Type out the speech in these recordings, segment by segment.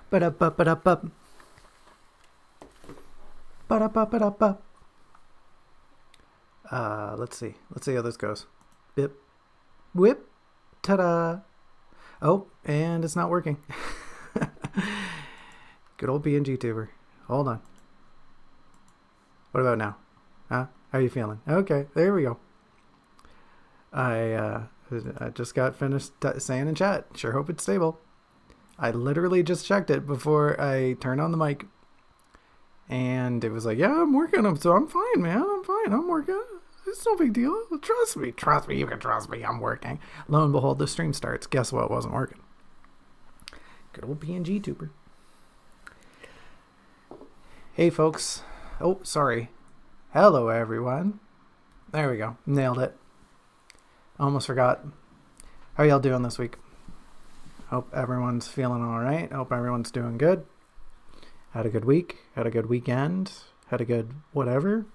Ba-da-ba-ba-da-ba. Ba-da-ba-ba-da-ba. Let's see. Let's see how this goes. Bip. Whip. Ta-da. Oh, and it's not working. Good old PNG tuber. Hold on. What about now? Huh? How are you feeling? Okay, there we go. I just got finished saying in chat. Sure hope it's stable. I literally just checked it before I turned on the mic. And it was like, yeah, I'm working. So I'm fine, man. I'm fine. I'm working. It's no big deal. Trust me. Trust me. You can trust me. I'm working. Lo and behold, the stream starts. Guess what? Wasn't working. Good old PNG tuber. Hey, folks. Oh, sorry. Hello, everyone. There we go. Nailed it. Almost forgot. How y'all doing this week? Hope everyone's feeling all right. Hope everyone's doing good. Had a good week. Had a good weekend. Had a good whatever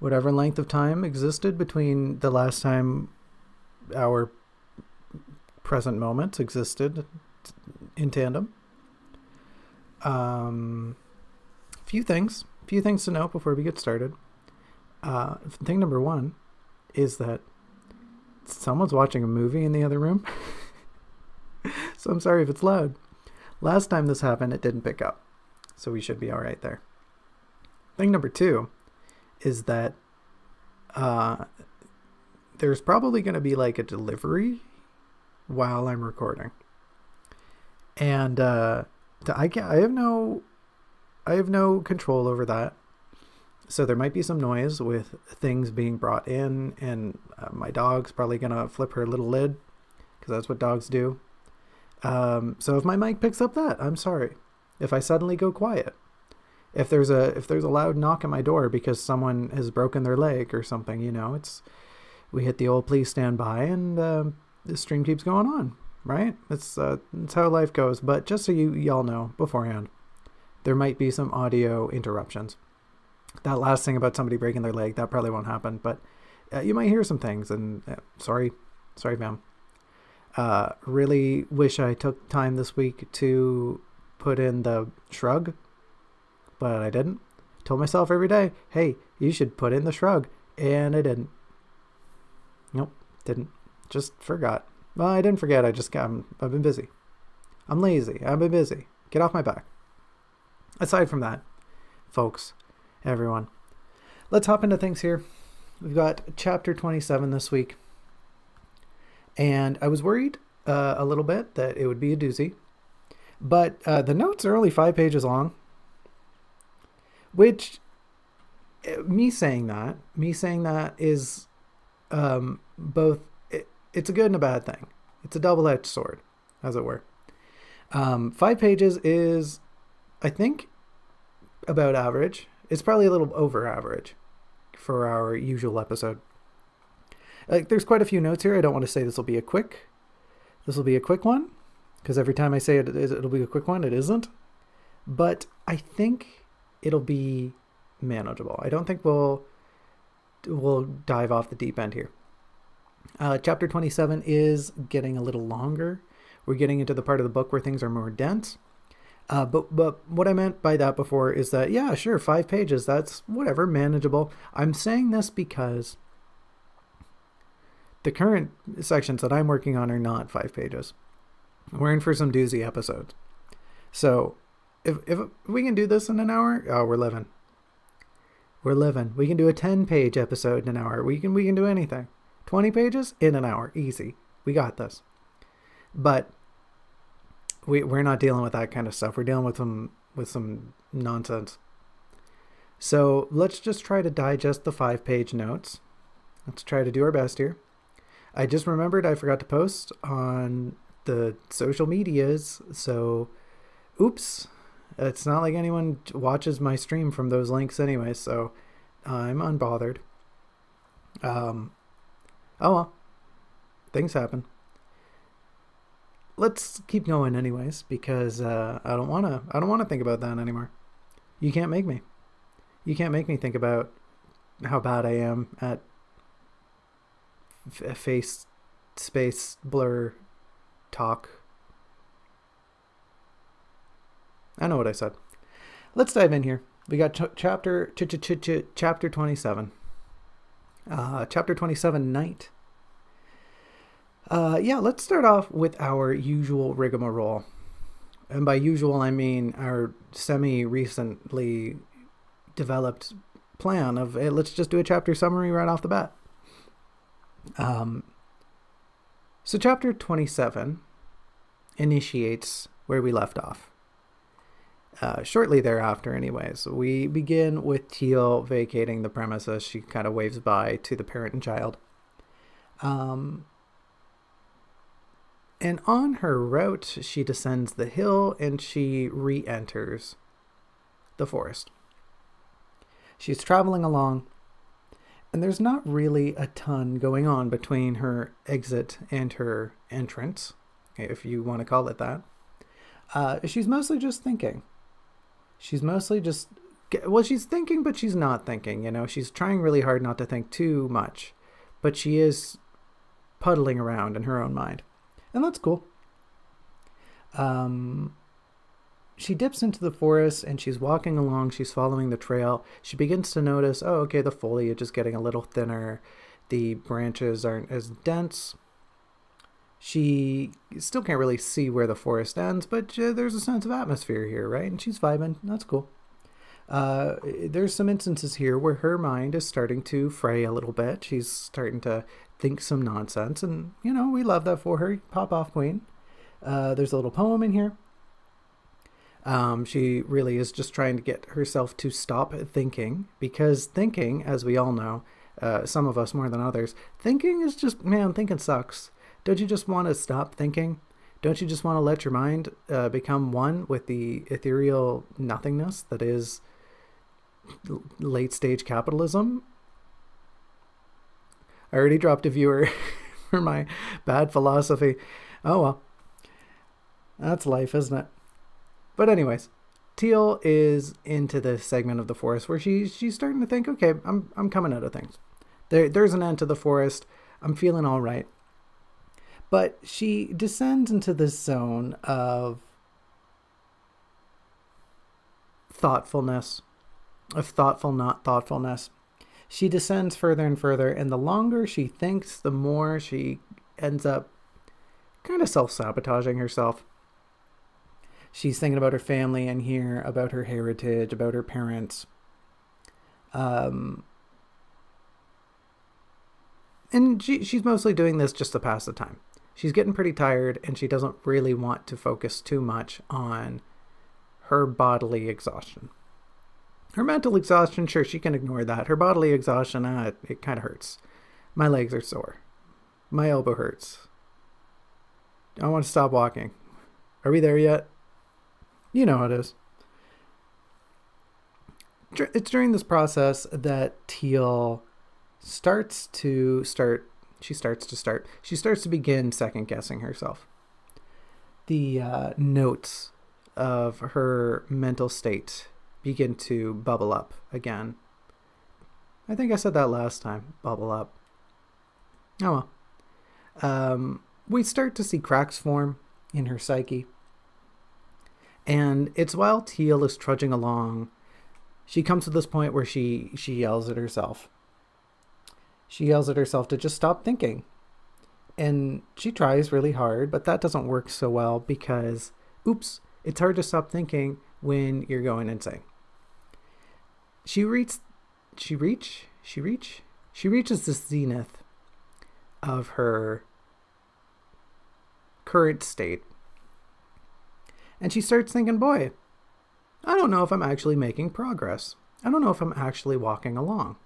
length of time existed between the last time our present moments existed in tandem. Few things to note before we get started. Thing number one is that someone's watching a movie in the other room. So I'm sorry if it's loud. Last time this happened, it didn't pick up. So we should be all right there. Thing number two is that there's probably going to be like a delivery while I'm recording. And I have no control over that. So there might be some noise with things being brought in, and my dog's probably going to flip her little lid because that's what dogs do. So if my mic picks up that, I'm sorry. If I suddenly go quiet, if there's a loud knock at my door because someone has broken their leg or something, we hit the old please stand by, and the stream keeps going on, right? It's how life goes. But just so y'all know beforehand, there might be some audio interruptions. That last thing about somebody breaking their leg, that probably won't happen, but you might hear some things, and sorry, fam. Really wish I took time this week to put in the shrug, but I didn't. Told myself every day, hey, you should put in the shrug, and I didn't. Nope, didn't. Just forgot. Well, I didn't forget. I've been busy. I'm lazy. I've been busy. Get off my back. Aside from that, folks, everyone, let's hop into things here. We've got chapter 27 this week. And I was worried a little bit that it would be a doozy. But the notes are only 5 pages long. Which, me saying that is both, it's a good and a bad thing. It's a double-edged sword, as it were. 5 pages is, I think, about average. It's probably a little over average for our usual episode. There's quite a few notes here. I don't want to say this will be a quick one, because every time I say it'll be a quick one, it isn't. But I think it'll be manageable. I don't think we'll dive off the deep end here. Chapter 27 is getting a little longer. We're getting into the part of the book where things are more dense. But what I meant by that before is that, yeah, sure, 5 pages, that's whatever, manageable. I'm saying this because the current sections that I'm working on are not 5 pages. We're in for some doozy episodes. So if we can do this in an hour, oh, we're living. We can do a 10-page episode in an hour. We can do anything. 20 pages in an hour, easy. We got this. But we're not dealing with that kind of stuff. We're dealing with some nonsense. So let's just try to digest the 5-page notes. Let's try to do our best here. I just remembered I forgot to post on the social medias, so oops. It's not like anyone watches my stream from those links anyway, so I'm unbothered. Oh well. Things happen. Let's keep going anyways, because I don't want to think about that anymore. You can't make me. You can't make me think about how bad I am at face space blur talk. I know what I said. Let's dive in here. We got chapter 27. Chapter 27, Night. Let's start off with our usual rigmarole. And by usual, I mean our semi-recently developed plan of, hey, let's just do a chapter summary right off the bat. So chapter 27 initiates where we left off. Shortly thereafter, anyways, we begin with Teal vacating the premises. She kind of waves bye to the parent and child. And on her route, she descends the hill and she re-enters the forest. She's traveling along, and there's not really a ton going on between her exit and her entrance, if you want to call it that. She's mostly just thinking. She's thinking, but she's not thinking, you know. She's trying really hard not to think too much, but she is puddling around in her own mind. And that's cool. She dips into the forest and she's walking along. She's following the trail. She begins to notice, oh, okay, the foliage is getting a little thinner. The branches aren't as dense. She still can't really see where the forest ends, but there's a sense of atmosphere here, right? And she's vibing. That's cool. There's some instances here where her mind is starting to fray a little bit. She's starting to think some nonsense, and, you know, we love that for her. Pop off, queen. There's a little poem in here. She really is just trying to get herself to stop thinking, because thinking, as we all know, some of us more than others, thinking is just, man, thinking sucks. Don't you just want to stop thinking? Don't you just want to let your mind become one with the ethereal nothingness that is late stage capitalism? I already dropped a viewer for my bad philosophy. Oh well. That's life, isn't it? But anyways, Teal is into this segment of the forest where she's starting to think, okay, I'm coming out of things. There's an end to the forest. I'm feeling all right. But she descends into this zone of thoughtfulness, of thoughtful not thoughtfulness. She descends further and further, and the longer she thinks, the more she ends up kind of self-sabotaging herself. She's thinking about her family and here, about her heritage, about her parents. And she's mostly doing this just to pass the time. She's getting pretty tired, and she doesn't really want to focus too much on her bodily exhaustion. Her mental exhaustion, sure, she can ignore that. Her bodily exhaustion, it kind of hurts. My legs are sore. My elbow hurts. I want to stop walking. Are we there yet? You know how it is. It's during this process that Teal starts to begin second guessing herself. The notes of her mental state begin to bubble up again. I think I said that last time. Bubble up. Oh well. We start to see cracks form in her psyche. And it's while Teal is trudging along, she comes to this point where she yells at herself. She yells at herself to just stop thinking. And she tries really hard, but that doesn't work so well because, oops, it's hard to stop thinking when you're going insane. She reaches the zenith of her current state. And she starts thinking, boy, I don't know if I'm actually making progress. I don't know if I'm actually walking along.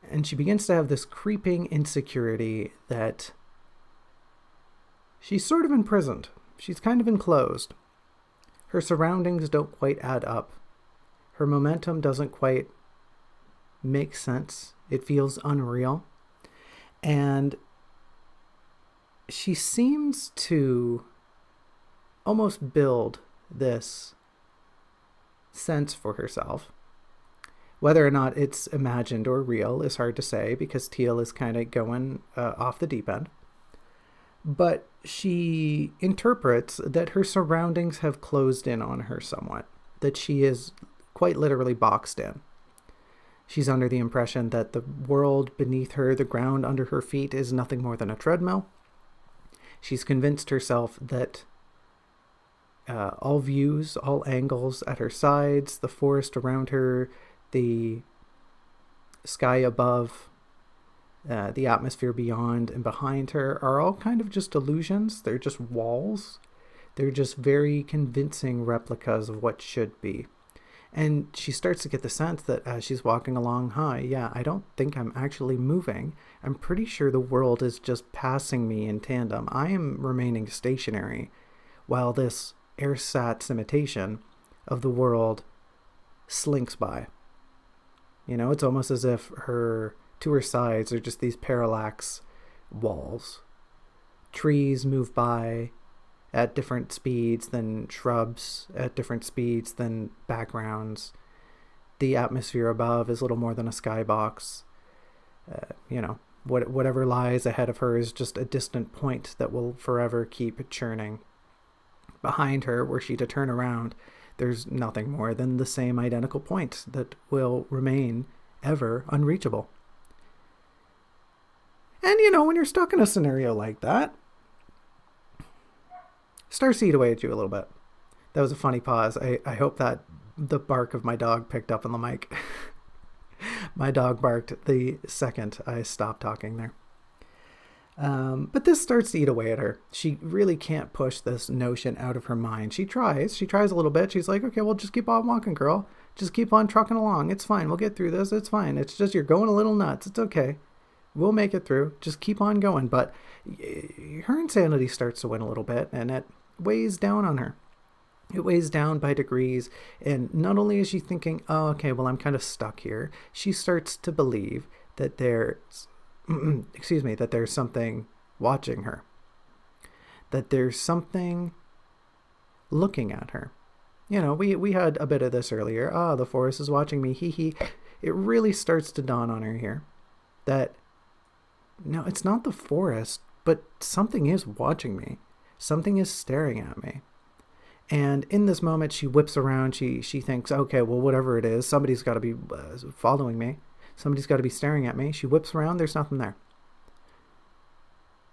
And she begins to have this creeping insecurity that she's sort of imprisoned. She's kind of enclosed. Her surroundings don't quite add up. Her momentum doesn't quite make sense. It feels unreal. And she seems to almost build this sense for herself. Whether or not it's imagined or real is hard to say because Teal is kind of going off the deep end. But she interprets that her surroundings have closed in on her somewhat, that she is quite literally boxed in. She's under the impression that the world beneath her, the ground under her feet, is nothing more than a treadmill. She's convinced herself that all views, all angles at her sides, the forest around her, the sky above, the atmosphere beyond and behind her are all kind of just illusions. They're just walls. They're just very convincing replicas of what should be. And she starts to get the sense that as she's walking along, I don't think I'm actually moving. I'm pretty sure the world is just passing me in tandem. I am remaining stationary while this ersatz imitation of the world slinks by. You know, it's almost as if to her sides are just these parallax walls. Trees move by at different speeds than shrubs, at different speeds than backgrounds. The atmosphere above is little more than a skybox. Whatever lies ahead of her is just a distant point that will forever keep churning. Behind her, were she to turn around, there's nothing more than the same identical point that will remain ever unreachable. And, when you're stuck in a scenario like that, starts to eat away at you a little bit. That was a funny pause. I hope that the bark of my dog picked up on the mic. My dog barked the second I stopped talking there. But this starts to eat away at her. She really can't push this notion out of her mind. She tries a little bit. She's like, okay, well, just keep on walking, girl. Just keep on trucking along. It's fine. We'll get through this. It's fine. It's just you're going a little nuts. It's okay. We'll make it through. Just keep on going. But her insanity starts to win a little bit, and it weighs down on her. It weighs down by degrees, and not only is she thinking, oh, okay, well, I'm kind of stuck here, she starts to believe that there's something watching her, that there's something looking at her. We had a bit of this earlier. The forest is watching me, hee hee. It really starts to dawn on her here that, no, it's not the forest, but something is watching me. Something is staring at me. And in this moment, she whips around. She thinks, okay, well, whatever it is, somebody's got to be following me. Somebody's got to be staring at me. She whips around. There's nothing there.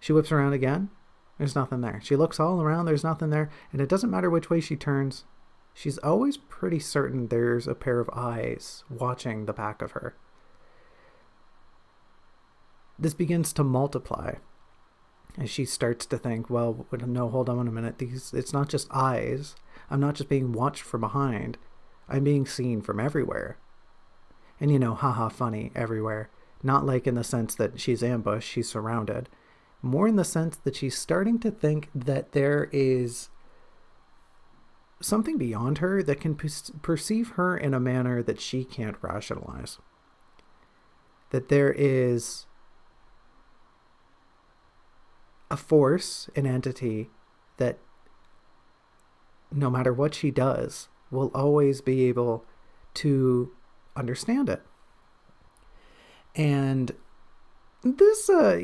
She whips around again. There's nothing there. She looks all around. There's nothing there. And it doesn't matter which way she turns. She's always pretty certain there's a pair of eyes watching the back of her. This begins to multiply as she starts to think, well, no, hold on a minute. It's not just eyes. I'm not just being watched from behind. I'm being seen from everywhere. And haha, funny, everywhere. Not like in the sense that she's ambushed, she's surrounded. More in the sense that she's starting to think that there is something beyond her that can perceive her in a manner that she can't rationalize. That there is a force, an entity that no matter what she does will always be able to understand it. And this is a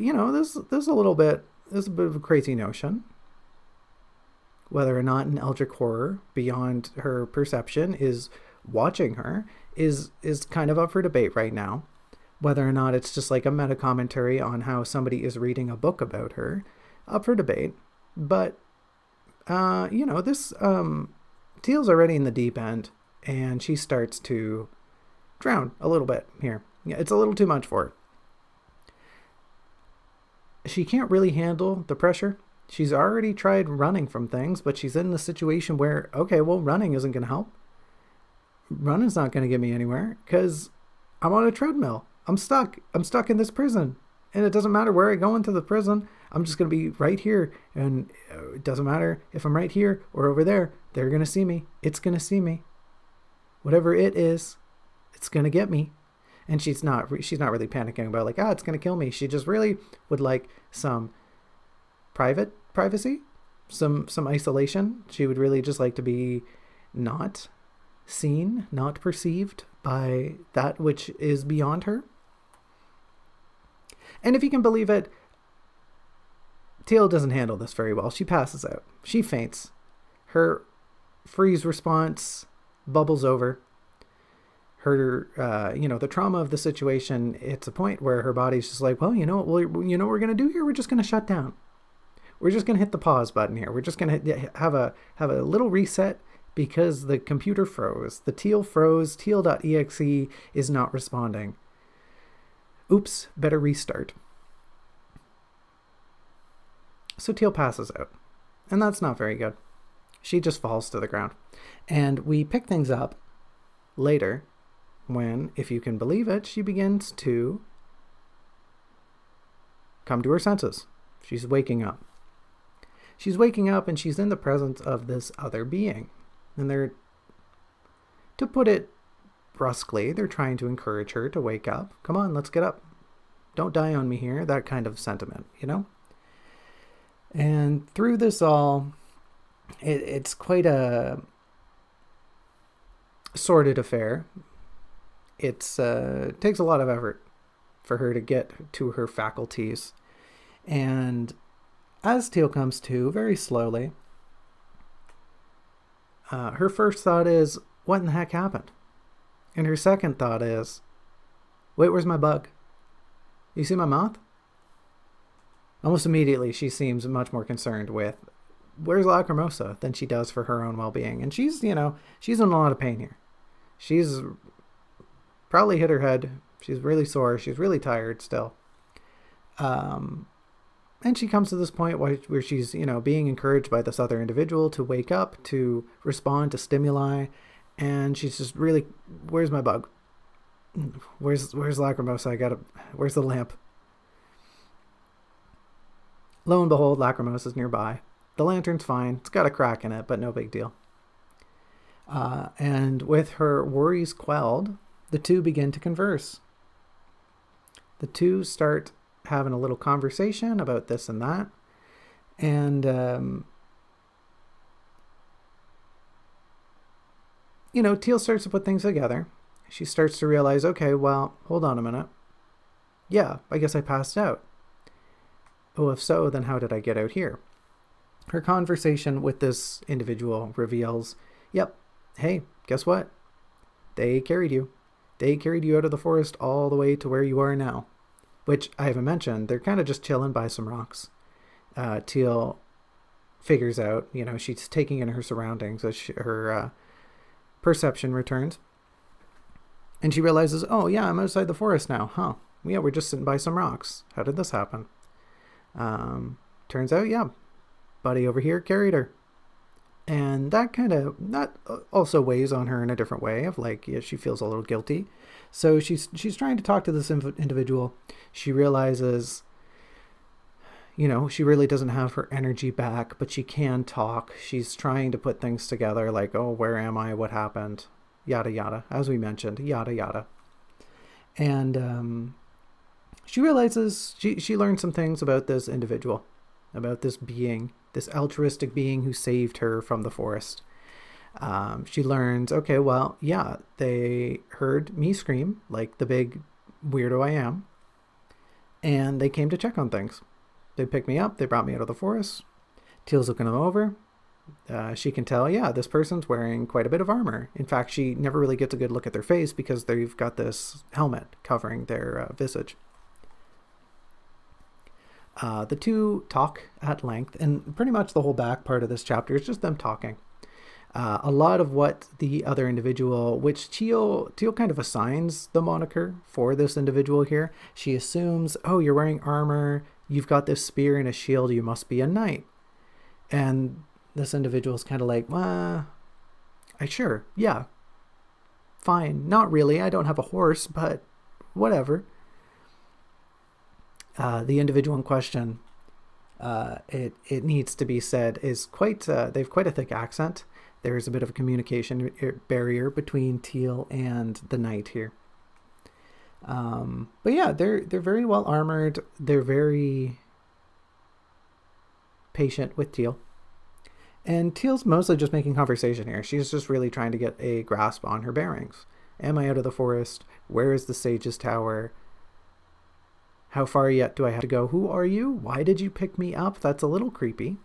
bit of a crazy notion. Whether or not an eldritch horror beyond her perception is watching her is kind of up for debate right now. Whether or not it's just like a meta commentary on how somebody is reading a book about her, up for debate. But, this Teal's already in the deep end, and she starts to drown a little bit here. Yeah, it's a little too much for her. She can't really handle the pressure. She's already tried running from things, but she's in a situation where, okay, well, running isn't going to help. Running's not going to get me anywhere because I'm on a treadmill. I'm stuck. I'm stuck in this prison. And it doesn't matter where I go into the prison. I'm just going to be right here. And it doesn't matter if I'm right here or over there. They're going to see me. It's going to see me. Whatever it is, it's going to get me. And she's not really panicking about like, it's going to kill me. She just really would like some privacy, some isolation. She would really just like to be not seen, not perceived by that which is beyond her. And if you can believe it, Teal doesn't handle this very well. She passes out. She faints. Her freeze response bubbles over. Her, the trauma of the situation, it's a point where her body's just like, well, you know what we're going to do here? We're just going to shut down. We're just going to hit the pause button here. We're just going to have a little reset because the computer froze. The Teal froze. Teal.exe is not responding. Oops, better restart. So Teal passes out. And that's not very good. She just falls to the ground. And we pick things up later when, if you can believe it, she begins to come to her senses. She's waking up. She's waking up and she's in the presence of this other being. And to put it brusquely, they're trying to encourage her to wake up. Come on, let's get up. Don't die on me here. That kind of sentiment, you know? And through this all, it's quite a sordid affair. It takes a lot of effort for her to get to her faculties. And as Teal comes to, very slowly, her first thought is, what in the heck happened? And her second thought is, wait, where's my bug? You see my mouth? Almost immediately, she seems much more concerned with where's Lacrimosa than she does for her own well-being. And she's in a lot of pain here. She's probably hit her head. She's really sore. She's really tired still. And she comes to this point where she's, being encouraged by this other individual to wake up, to respond to stimuli. And she's just really, where's my bug? Where's Lacrimosa? Where's the lamp? Lo and behold, Lacrimosa's nearby. The lantern's fine. It's got a crack in it, but no big deal. And with her worries quelled, the two begin to converse. The two start having a little conversation about this and that. And, Teal starts to put things together. She starts to realize, okay, well, hold on a minute. Yeah, I guess I passed out. Oh, if so, then how did I get out here? Her conversation with this individual reveals, yep, hey, guess what? They carried you. They carried you out of the forest all the way to where you are now. Which, I haven't mentioned, they're kind of just chilling by some rocks. Teal figures out, she's taking in her surroundings as her perception returns. And she realizes, oh yeah, I'm outside the forest now. Huh. Yeah, we're just sitting by some rocks. How did this happen? Turns out, yeah, buddy over here carried her. And that also weighs on her in a different way of she feels a little guilty. So she's trying to talk to this individual. She realizes, she really doesn't have her energy back, but she can talk. She's trying to put things together oh, where am I? What happened? Yada, yada. As we mentioned, yada, yada. And she realizes she learned some things about this individual, about this being, this altruistic being who saved her from the forest. She learns, okay, well, yeah, they heard me scream like the big weirdo I am, and they came to check on things. They picked me up. They brought me out of the forest. Teal's looking them over. She can tell, yeah, this person's wearing quite a bit of armor. In fact, she never really gets a good look at their face because they've got this helmet covering their visage. The two talk at length, and pretty much the whole back part of this chapter is just them talking. A lot of what the other individual, which Teal kind of assigns the moniker for this individual here. She assumes, oh, you're wearing armor, you've got this spear and a shield, you must be a knight. And this individual's kind of like, sure, yeah, fine, not really, I don't have a horse, but whatever. The individual in question, it needs to be said, is they've quite a thick accent. There's a bit of a communication barrier between Teal and the knight here. But yeah, they're very well armored. They're very patient with Teal. And Teal's mostly just making conversation here. She's just really trying to get a grasp on her bearings. Am I out of the forest? Where is the Sage's Tower? How far yet do I have to go? Who are you? Why did you pick me up? That's a little creepy.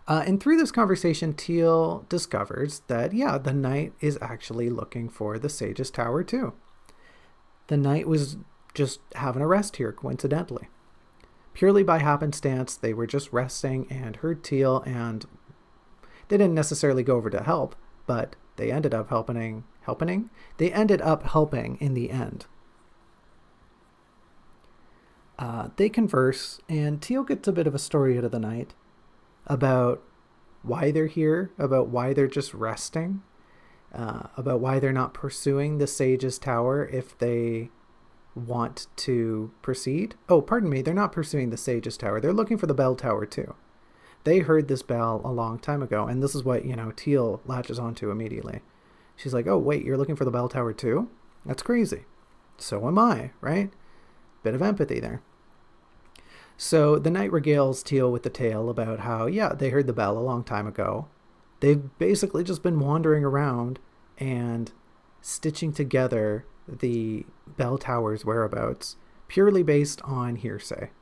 And through this conversation, Teal discovers that, yeah, the knight is actually looking for the sage's tower too. The knight was just having a rest here, coincidentally. Purely by happenstance, they were just resting and heard Teal, and they didn't necessarily go over to help, but they ended up helping? They ended up helping in the end. They converse, and Teal gets a bit of a story out of the knight about why they're here, about why they're just resting, about why they're not pursuing the sage's tower if they want to proceed. Oh, pardon me, they're not pursuing the sage's tower. They're looking for the bell tower too. They heard this bell a long time ago, and this is what, Teal latches onto immediately. She's like, oh, wait, you're looking for the bell tower too? That's crazy. So am I, right? Bit of empathy there. So the knight regales Teal with the tale about how, yeah, they heard the bell a long time ago. They've basically just been wandering around and stitching together the bell tower's whereabouts purely based on hearsay.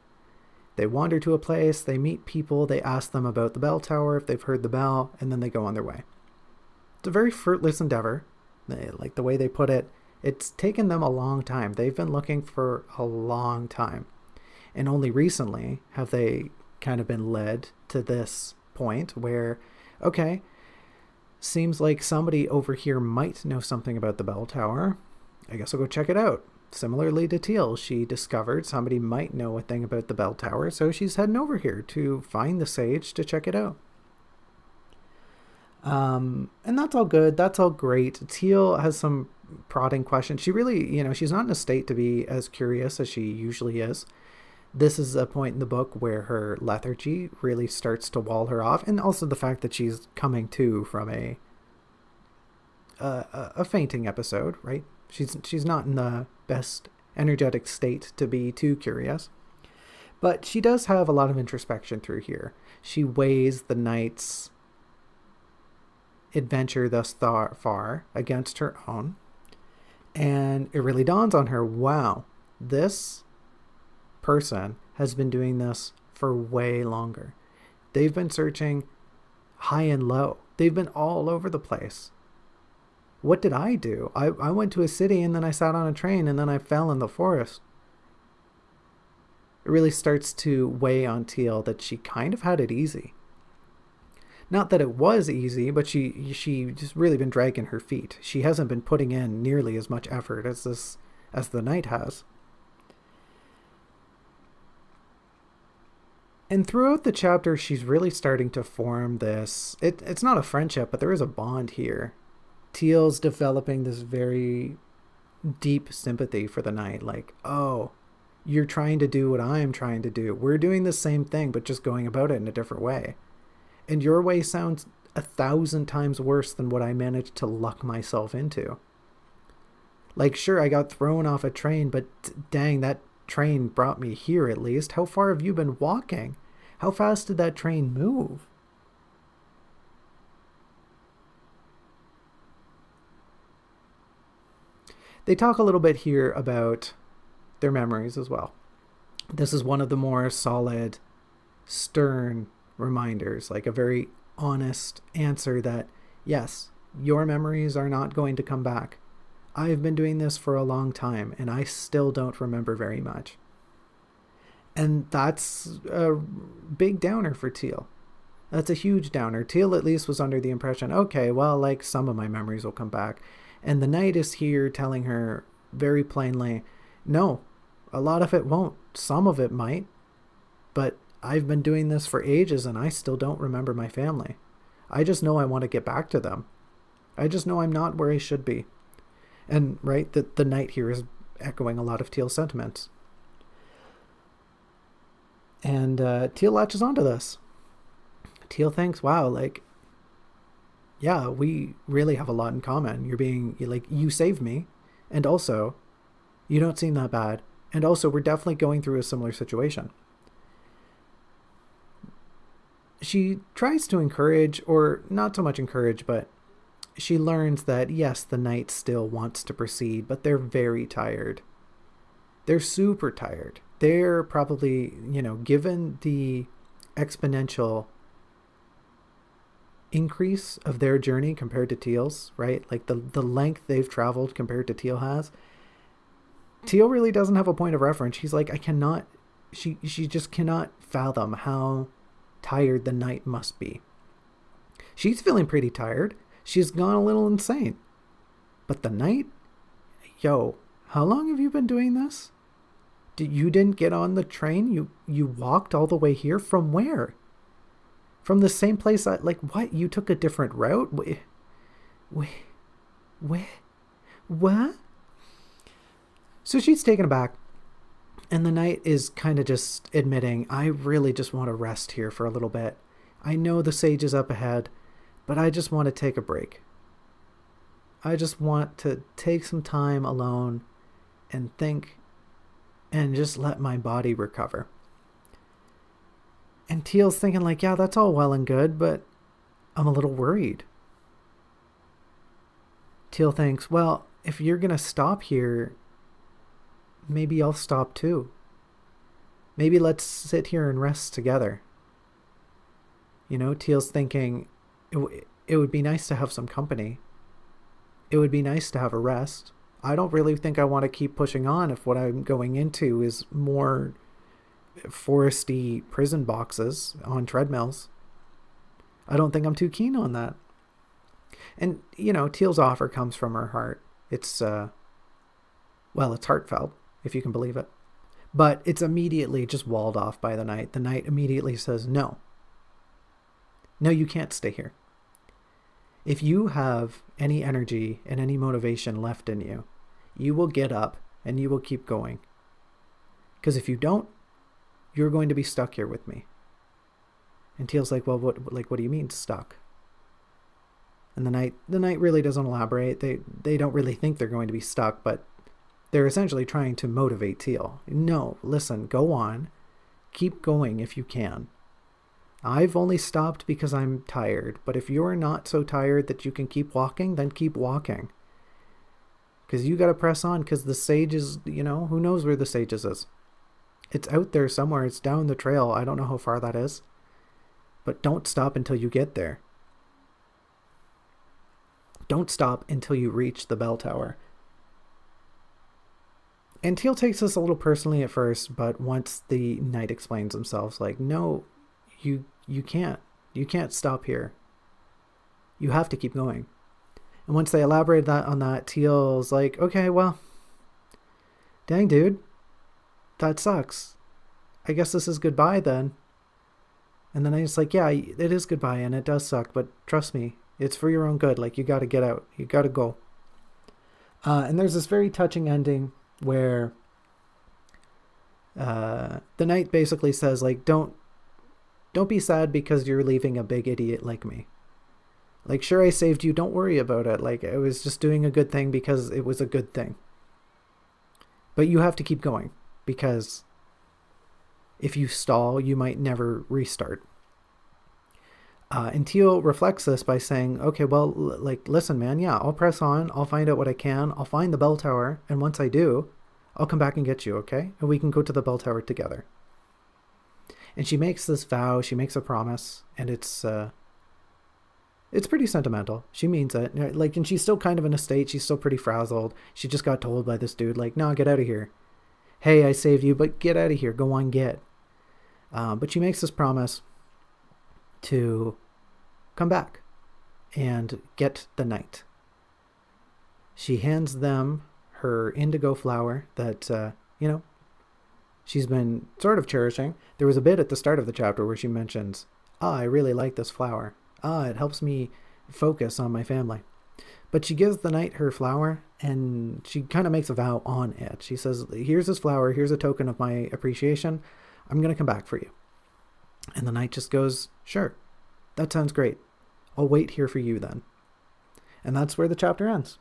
They wander to a place, they meet people, they ask them about the bell tower, if they've heard the bell, and then they go on their way. It's a very fruitless endeavor. Like the way they put it, it's taken them a long time. They've been looking for a long time. And only recently have they kind of been led to this point where, okay, seems like somebody over here might know something about the bell tower. I guess I'll go check it out. Similarly to Teal, she discovered somebody might know a thing about the bell tower, so she's heading over here to find the sage to check it out. And that's all good. That's all great. Teal has some prodding questions. She really, she's not in a state to be as curious as she usually is. This is a point in the book where her lethargy really starts to wall her off, and also the fact that she's coming to from a fainting episode, right? She's not in the best energetic state to be too curious. But she does have a lot of introspection through here. She weighs the knight's adventure thus far against her own. And it really dawns on her, wow, this person has been doing this for way longer. They've been searching high and low. They've been all over the place. What did I do? I went to a city and then I sat on a train and then I fell in the forest. It really starts to weigh on Teal that she kind of had it easy. Not that it was easy, but she just really been dragging her feet. She hasn't been putting in nearly as much effort as the knight has. And throughout the chapter, she's really starting to form this. It's not a friendship, but there is a bond here. Teal's developing this very deep sympathy for the knight. Like, oh, you're trying to do what I'm trying to do. We're doing the same thing, but just going about it in a different way. And your way sounds 1,000 times worse than what I managed to luck myself into. Like, sure, I got thrown off a train, but dang, that train brought me here at least. How far have you been walking? How fast did that train move? They talk a little bit here about their memories as well. This is one of the more solid, stern reminders, like a very honest answer that, yes, your memories are not going to come back. I've been doing this for a long time, and I still don't remember very much. And that's a big downer for Teal. That's a huge downer. Teal at least was under the impression, okay, well, like some of my memories will come back. And the knight is here telling her very plainly, no, a lot of it won't. Some of it might. But I've been doing this for ages and I still don't remember my family. I just know I want to get back to them. I just know I'm not where I should be. And right, the knight here is echoing a lot of Teal's sentiments. And Teal latches onto this. Teal thinks, wow, like, yeah, we really have a lot in common. You saved me. And also, you don't seem that bad. And also, we're definitely going through a similar situation. She tries to encourage, or not so much encourage, but she learns that, yes, the knight still wants to proceed, but they're very tired. They're super tired. They're probably, given the exponential increase of their journey compared to Teal's, right? Like the length they've traveled compared to Teal has. Teal really doesn't have a point of reference. She's like, I cannot, she just cannot fathom how tired the night must be. She's feeling pretty tired. She's gone a little insane. But the night, yo, how long have you been doing this? You didn't get on the train? You walked all the way here? From where? From the same place what? You took a different route? What? So she's taken aback. And the night is kind of just admitting, I really just want to rest here for a little bit. I know the sage is up ahead, but I just want to take a break. I just want to take some time alone and think and just let my body recover. And Teal's thinking like, yeah, that's all well and good, but I'm a little worried. Teal thinks, well, if you're going to stop here, maybe I'll stop too. Maybe let's sit here and rest together. Teal's thinking it would be nice to have some company. It would be nice to have a rest. I don't really think I want to keep pushing on if what I'm going into is more foresty prison boxes on treadmills. I don't think I'm too keen on that. And, Teal's offer comes from her heart. It's heartfelt, if you can believe it. But it's immediately just walled off by the night. The night immediately says, no. No, you can't stay here. If you have any energy and any motivation left in you, you will get up and you will keep going. Because if you don't, you're going to be stuck here with me. And Teal's like, well, what do you mean stuck? And the night really doesn't elaborate. They don't really think they're going to be stuck, but they're essentially trying to motivate Teal. No, listen, go on. Keep going if you can. I've only stopped because I'm tired, but if you're not so tired that you can keep walking, then keep walking. Because you got to press on, because the sage is, who knows where the sage is. It's out there somewhere. It's down the trail. I don't know how far that is. But don't stop until you get there. Don't stop until you reach the bell tower. And Teal takes this a little personally at first, but once the knight explains himself, like, no, you can't. You can't stop here. You have to keep going. And once they elaborate on that, Teal's like, okay, well, dang, dude, that sucks. I guess this is goodbye then. And then I just like, yeah, it is goodbye and it does suck, but trust me, it's for your own good. Like, you got to get out. You got to go. And there's this very touching ending where the knight basically says, like, don't be sad because you're leaving a big idiot like me. Like, sure, I saved you. Don't worry about it. Like, I was just doing a good thing because it was a good thing. But you have to keep going, because if you stall, you might never restart. And Teal reflects this by saying, okay, well, listen, man, yeah, I'll press on. I'll find out what I can. I'll find the bell tower. And once I do, I'll come back and get you, okay? And we can go to the bell tower together. And she makes this vow. She makes a promise. And it's pretty sentimental. She means it. And she's still kind of in a state. She's still pretty frazzled. She just got told by this dude, like, no, get out of here. Hey, I saved you, but get out of here. Go on, get. But she makes this promise to come back and get the knight. She hands them her indigo flower that, she's been sort of cherishing. There was a bit at the start of the chapter where she mentions, I really like this flower. It helps me focus on my family. But she gives the knight her flower, and she kind of makes a vow on it. She says, here's this flower. Here's a token of my appreciation. I'm going to come back for you. And the knight just goes, sure, that sounds great. I'll wait here for you then. And that's where the chapter ends.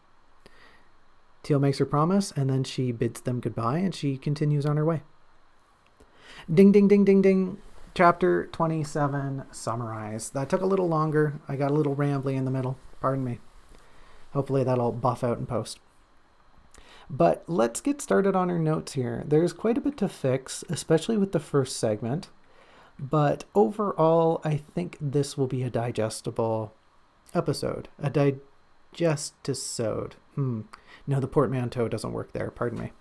Teal makes her promise, and then she bids them goodbye, and she continues on her way. Ding, ding, ding, ding, ding. Chapter 27 summarized. That took a little longer. I got a little rambly in the middle. Pardon me. Hopefully that'll buff out in post. But let's get started on our notes here. There's quite a bit to fix, especially with the first segment. But overall, I think this will be a digestible episode. A digestisode. No, the portmanteau doesn't work there. Pardon me.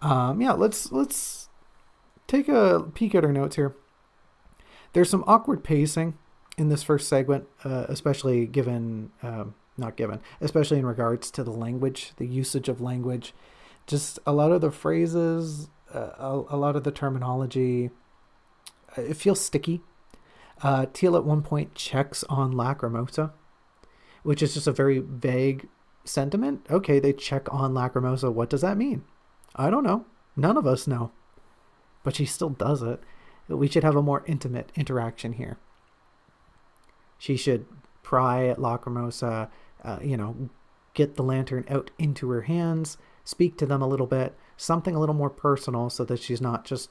Yeah, let's take a peek at our notes here. There's some awkward pacing in this first segment, especially especially in regards to the language, the usage of language. Just a lot of the phrases, a lot of the terminology, it feels sticky. Teal at one point checks on Lacrimosa, which is just a very vague sentiment. Okay, they check on Lacrimosa. What does that mean? I don't know. None of us know. But she still does it. We should have a more intimate interaction here. She should pry at Lacrimosa, get the lantern out into her hands, speak to them a little bit, something a little more personal so that she's not just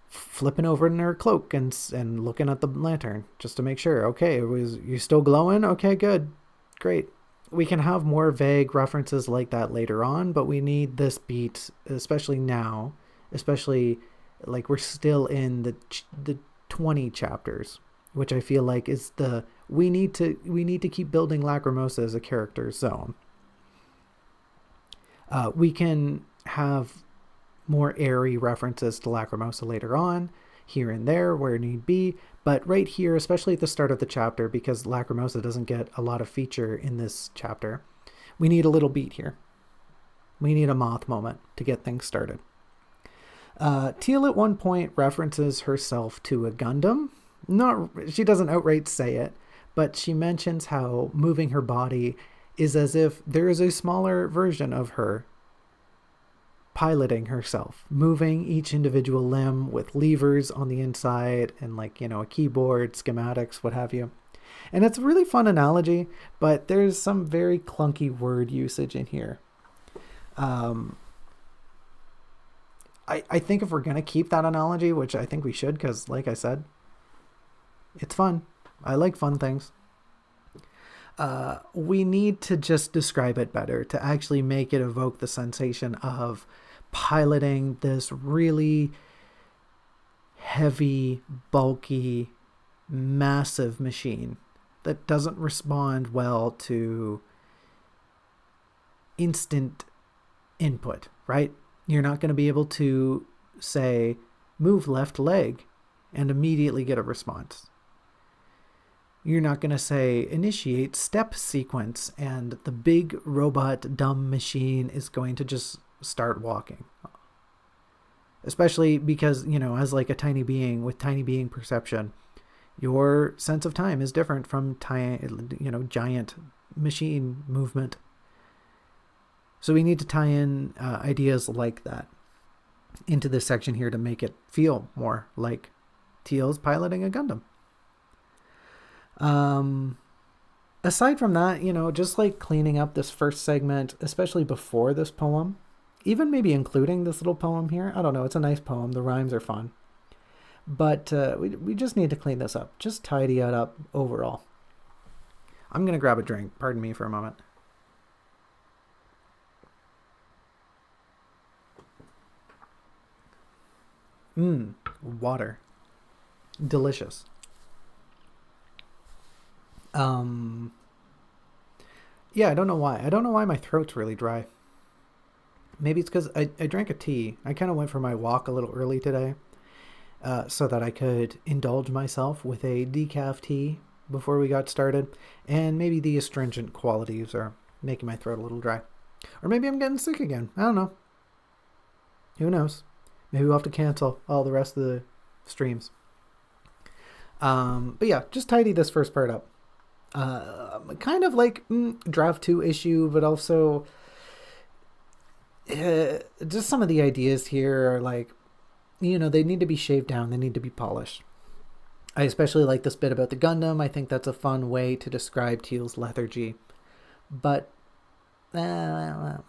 flipping over in her cloak and looking at the lantern just to make sure. Okay, you still glowing? Okay, good. Great. We can have more vague references like that later on, but we need this beat, especially now, especially like we're still in the 20 chapters, which I feel like is we need to keep building Lacrimosa as a character zone. We can have more airy references to Lacrimosa later on, here and there where need be, but right here, especially at the start of the chapter, because Lacrimosa doesn't get a lot of feature in this chapter, we need a little beat here. We need a moth moment to get things started. Teal at one point references herself to a Gundam. She doesn't outright say it, but she mentions how moving her body is as if there is a smaller version of her piloting herself, moving each individual limb with levers on the inside and a keyboard, schematics, what have you. And it's a really fun analogy, but there's some very clunky word usage in here. I think if we're going to keep that analogy, which I think we should, because like I said, it's fun. I like fun things. We need to just describe it better to actually make it evoke the sensation of piloting this really heavy, bulky, massive machine that doesn't respond well to instant input, right? You're not going to be able to say, move left leg and immediately get a response. You're not going to say, initiate step sequence, and the big robot dumb machine is going to just start walking. Especially because, as like a tiny being with tiny being perception, your sense of time is different from giant machine movement. So we need to tie in ideas like that into this section here to make it feel more like Teal's piloting a Gundam. Aside from that, just like cleaning up this first segment, especially before this poem, even maybe including this little poem here. I don't know. It's a nice poem. The rhymes are fun. But we just need to clean this up. Just tidy it up overall. I'm going to grab a drink. Pardon me for a moment. Water. Delicious. Yeah, I don't know why. I don't know why my throat's really dry. Maybe it's because I drank a tea. I kind of went for my walk a little early today so that I could indulge myself with a decaf tea before we got started. And maybe the astringent qualities are making my throat a little dry. Or maybe I'm getting sick again. I don't know. Who knows? Maybe we'll have to cancel all the rest of the streams. But yeah, just tidy this first part up. Kind of like draft 2 issue, but also just some of the ideas here are like, they need to be shaved down. They need to be polished. I especially like this bit about the Gundam. I think that's a fun way to describe Teal's lethargy. But, you know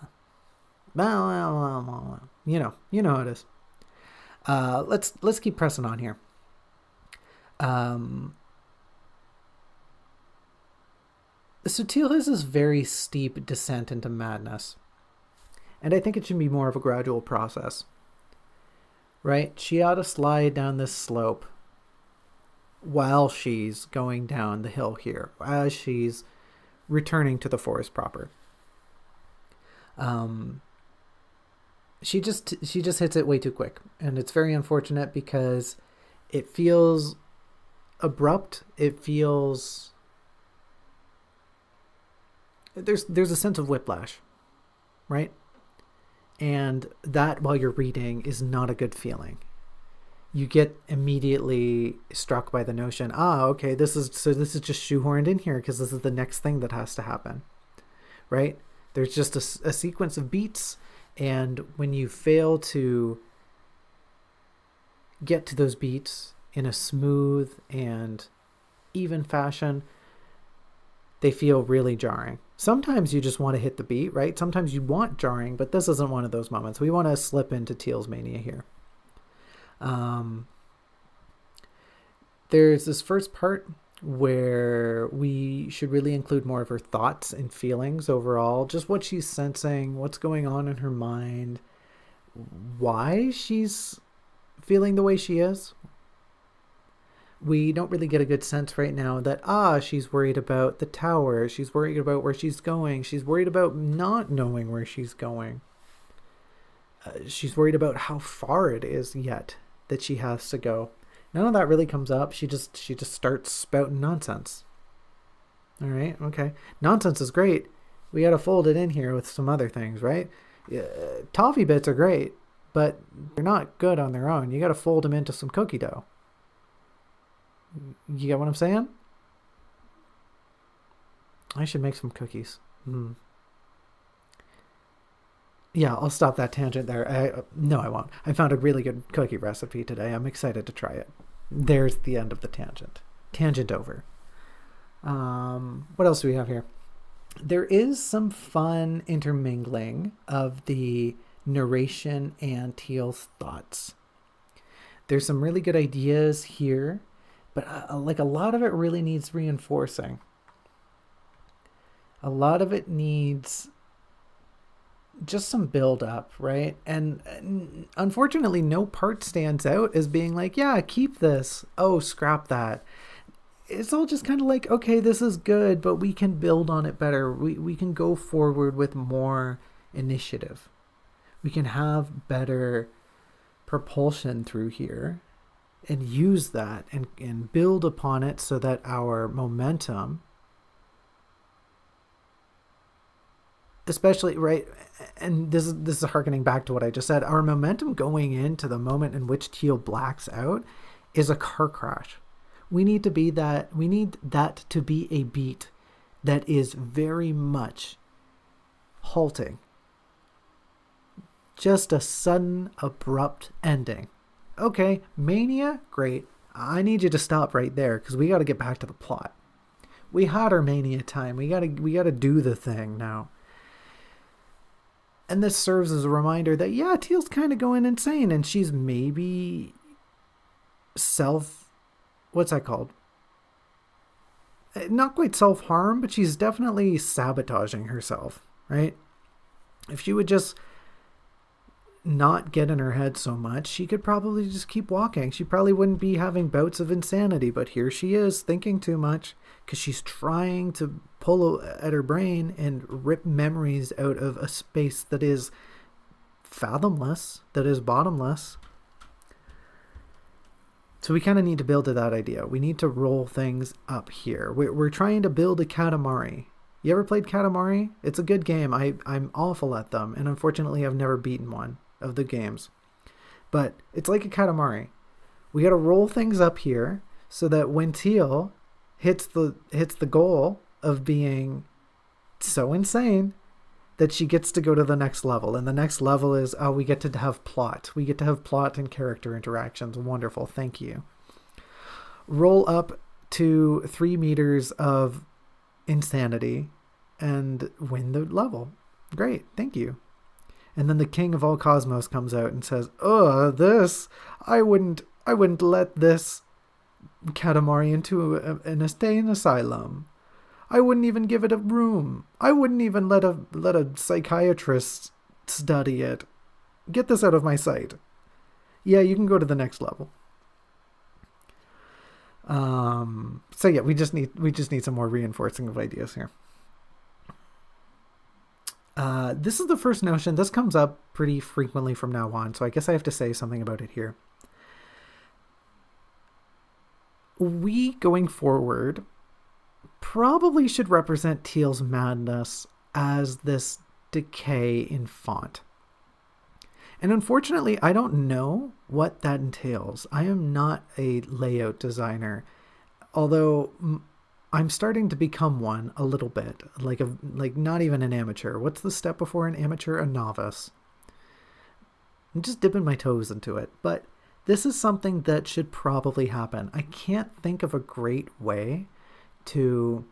how it is. Let's keep pressing on here. So Teal has this very steep descent into madness. And I think it should be more of a gradual process, right? She ought to slide down this slope while she's going down the hill here, as she's returning to the forest proper. She just hits it way too quick, and it's very unfortunate because it feels abrupt. It feels there's a sense of whiplash, right? And that, while you're reading, is not a good feeling. You get immediately struck by the notion, okay, this is just shoehorned in here because this is the next thing that has to happen, right? There's just a sequence of beats, and when you fail to get to those beats in a smooth and even fashion, they feel really jarring. Sometimes you just want to hit the beat, right? Sometimes you want jarring, but this isn't one of those moments. We want to slip into Teal's mania here. There's this first part where we should really include more of her thoughts and feelings overall, just what she's sensing, what's going on in her mind, why she's feeling the way she is. We don't really get a good sense right now that, she's worried about the tower. She's worried about where she's going. She's worried about not knowing where she's going. She's worried about how far it is yet that she has to go. None of that really comes up. She just starts spouting nonsense. All right, okay. Nonsense is great. We got to fold it in here with some other things, right? Toffee bits are great, but they're not good on their own. You got to fold them into some cookie dough. You get what I'm saying? I should make some cookies. Yeah, I'll stop that tangent there. No, I won't. I found a really good cookie recipe today. I'm excited to try it. There's the end of the tangent. Tangent over. What else do we have here? There is some fun intermingling of the narration and Teal's thoughts. There's some really good ideas here, but like a lot of it really needs reinforcing. A lot of it needs just some build up, right? And unfortunately, no part stands out as being like, yeah, keep this. Oh, scrap that. It's all just kind of like, okay, this is good, but we can build on it better. We can go forward with more initiative. We can have better propulsion through here and use that and build upon it so that our momentum, especially, right, and this is harkening back to what I just said, our momentum going into the moment in which Teal blacks out is a car crash. We need that to be a beat that is very much halting. Just a sudden, abrupt ending. Okay, mania, great. I need you to stop right there because we got to get back to the plot. We had our mania time. We got to do the thing now. And this serves as a reminder that, yeah, Teal's kind of going insane, and she's maybe what's that called? Not quite self-harm, but she's definitely sabotaging herself, right? If she would just not get in her head so much, she could probably just keep walking. She probably wouldn't be having bouts of insanity, but here she is thinking too much because she's trying to pull at her brain and rip memories out of a space that is fathomless, that is bottomless. So we kind of need to build to that idea. We need to roll things up here. We're trying to build a Katamari. You ever played Katamari? It's a good game. I'm awful at them, and unfortunately I've never beaten one of the games. But it's like a Katamari. We got to roll things up here so that when Teal hits the goal of being so insane that she gets to go to the next level. And the next level is, we get to have plot. We get to have plot and character interactions. Wonderful. Thank you. Roll up to 3 meters of insanity and win the level. Great. Thank you. And then the king of all cosmos comes out and says, I wouldn't let this Katamari into an insane asylum. I wouldn't even give it a room. I wouldn't even let a psychiatrist study it. Get this out of my sight. Yeah, you can go to the next level. So yeah, we just need some more reinforcing of ideas here. This is the first notion. This comes up pretty frequently from now on, so I guess I have to say something about it here. We, going forward, probably should represent Teal's madness as this decay in font. And unfortunately, I don't know what that entails. I am not a layout designer, although I'm starting to become one a little bit, like not even an amateur. What's the step before an amateur? A novice. I'm just dipping my toes into it, but this is something that should probably happen. I can't think of a great way to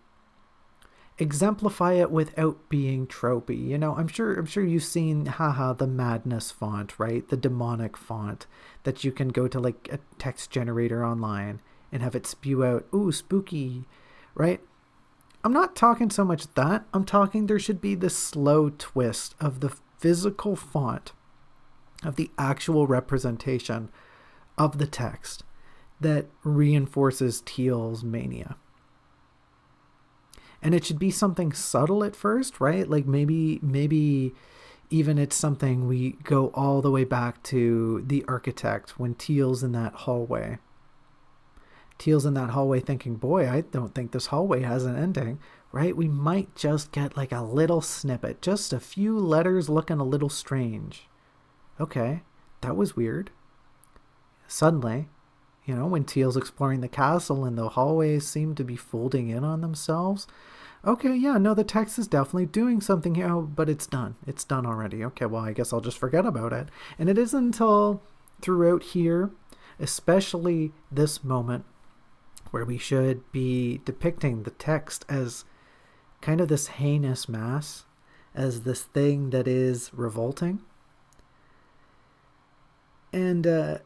exemplify it without being tropey. You know, I'm sure you've seen the madness font, right? The demonic font that you can go to like a text generator online and have it spew out, ooh, spooky, right? I'm not talking so much that. I'm talking there should be this slow twist of the physical font, of the actual representation of the text that reinforces Teal's mania. And it should be something subtle at first, right? Like maybe even it's something we go all the way back to The Architect when Teal's in that hallway. Teal's in that hallway thinking, boy, I don't think this hallway has an ending, right? We might just get like a little snippet, just a few letters looking a little strange. Okay, that was weird. Suddenly, you know, when Teal's exploring the castle and the hallways seem to be folding in on themselves. Okay, yeah, no, the text is definitely doing something here, but it's done. It's done already. Okay, well, I guess I'll just forget about it. And it isn't until throughout here, especially this moment, where we should be depicting the text as kind of this heinous mass, as this thing that is revolting. And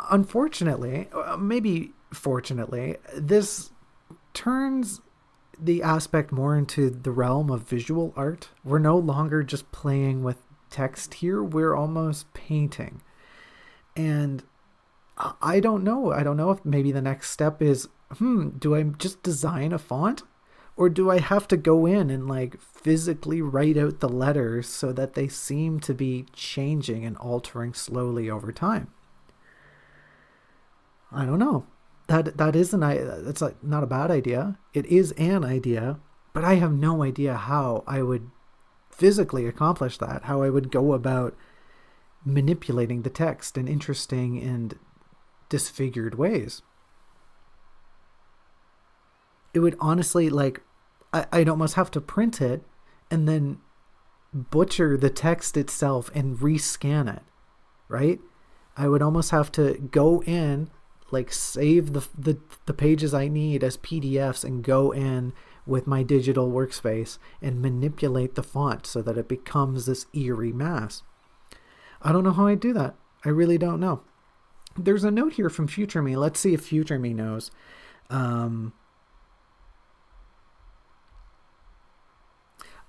unfortunately, maybe fortunately, this turns the aspect more into the realm of visual art. We're no longer just playing with text here. We're almost painting. And I don't know. I don't know if maybe the next step is, do I just design a font? Or do I have to go in and like physically write out the letters so that they seem to be changing and altering slowly over time? I don't know. That's like not a bad idea. It is an idea, but I have no idea how I would physically accomplish that, how I would go about manipulating the text in interesting and disfigured ways. It would honestly, like, I'd almost have to print it and then butcher the text itself and rescan it, right? I would almost have to go in, like save the pages I need as PDFs and go in with my digital workspace and manipulate the font so that it becomes this eerie mass. I don't know how I do that. I really don't know. There's a note here from Future Me. Let's see if Future Me knows.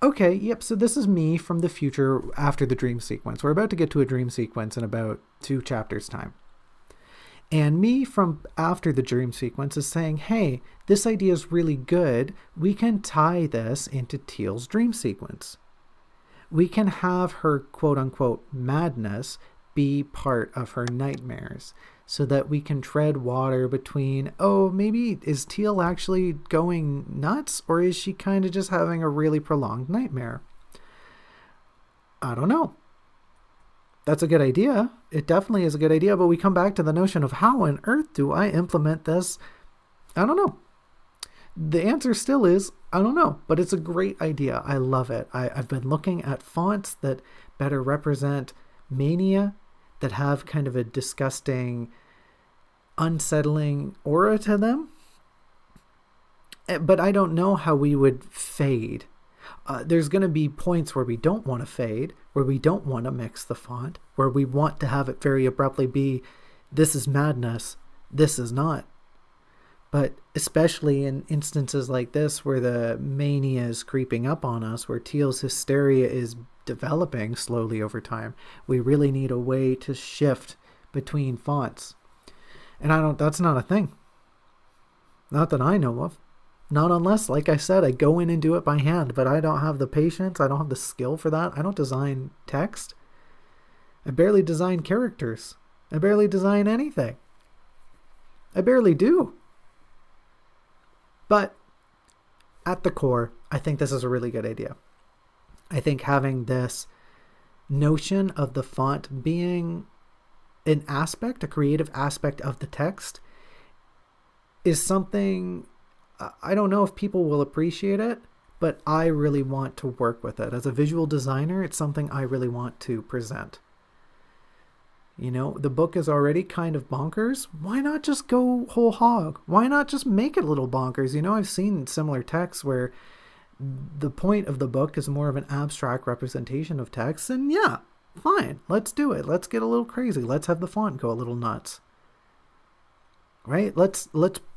Okay, yep, so this is me from the future after the dream sequence. We're about to get to a dream sequence in about 2 chapters' time. And me from after the dream sequence is saying, hey, this idea is really good. We can tie this into Teal's dream sequence. We can have her quote-unquote madness be part of her nightmares so that we can tread water between, oh, maybe is Teal actually going nuts or is she kind of just having a really prolonged nightmare? I don't know. That's a good idea. It definitely is a good idea, but we come back to the notion of how on earth do I implement this? I don't know. The answer still is, I don't know, but it's a great idea. I love it. I've been looking at fonts that better represent mania, that have kind of a disgusting, unsettling aura to them. But I don't know how we would fade. There's going to be points where we don't want to fade, where we don't want to mix the font, where we want to have it very abruptly be, this is madness, this is not. But especially in instances like this where the mania is creeping up on us, where Teal's hysteria is developing slowly over time, we really need a way to shift between fonts. And that's not a thing. Not that I know of. Not unless, like I said, I go in and do it by hand, but I don't have the patience. I don't have the skill for that. I don't design text. I barely design characters. I barely design anything. I barely do. But at the core, I think this is a really good idea. I think having this notion of the font being an aspect, a creative aspect of the text, is something, I don't know if people will appreciate it, but I really want to work with it. As a visual designer, it's something I really want to present. You know, the book is already kind of bonkers. Why not just go whole hog? Why not just make it a little bonkers? You know, I've seen similar texts where the point of the book is more of an abstract representation of text. And yeah, fine, let's do it. Let's get a little crazy. Let's have the font go a little nuts. Right? Let's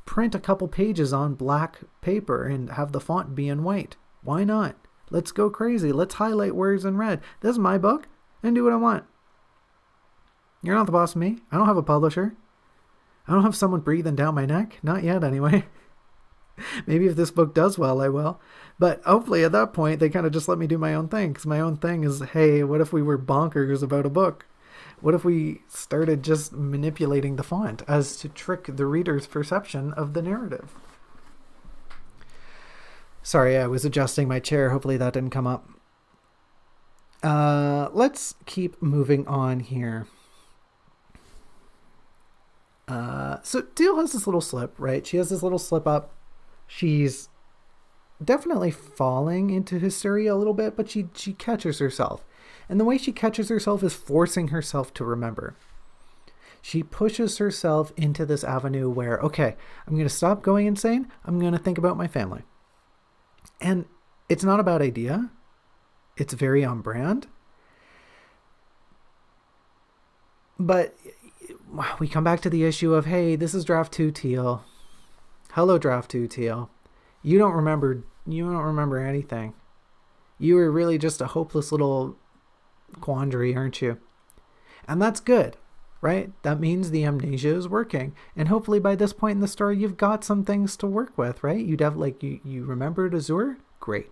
print a couple pages on black paper and have the font be in white. Why not? Let's go crazy. Let's highlight words in red. This is my book and do what I want. You're not the boss of me. I don't have a publisher. I don't have someone breathing down my neck. Not yet, anyway. Maybe if this book does well, I will. But hopefully at that point, they kind of just let me do my own thing. Because my own thing is, hey, what if we were bonkers about a book? What if we started just manipulating the font as to trick the reader's perception of the narrative? Sorry, I was adjusting my chair. Hopefully that didn't come up. Let's keep moving on here. So Teal has this little slip, right? She has this little slip up. She's definitely falling into hysteria a little bit, but she catches herself. And the way she catches herself is forcing herself to remember. She pushes herself into this avenue where, okay, I'm going to stop going insane. I'm going to think about my family. And it's not a bad idea. It's very on brand. But we come back to the issue of, hey, this is draft 2 Teal. Hello, draft 2 Teal. You don't remember anything. You were really just a hopeless little quandary, aren't you? And that's good, right? That means the amnesia is working. And hopefully by this point in the story, you've got some things to work with, right? You remembered Azure? Great.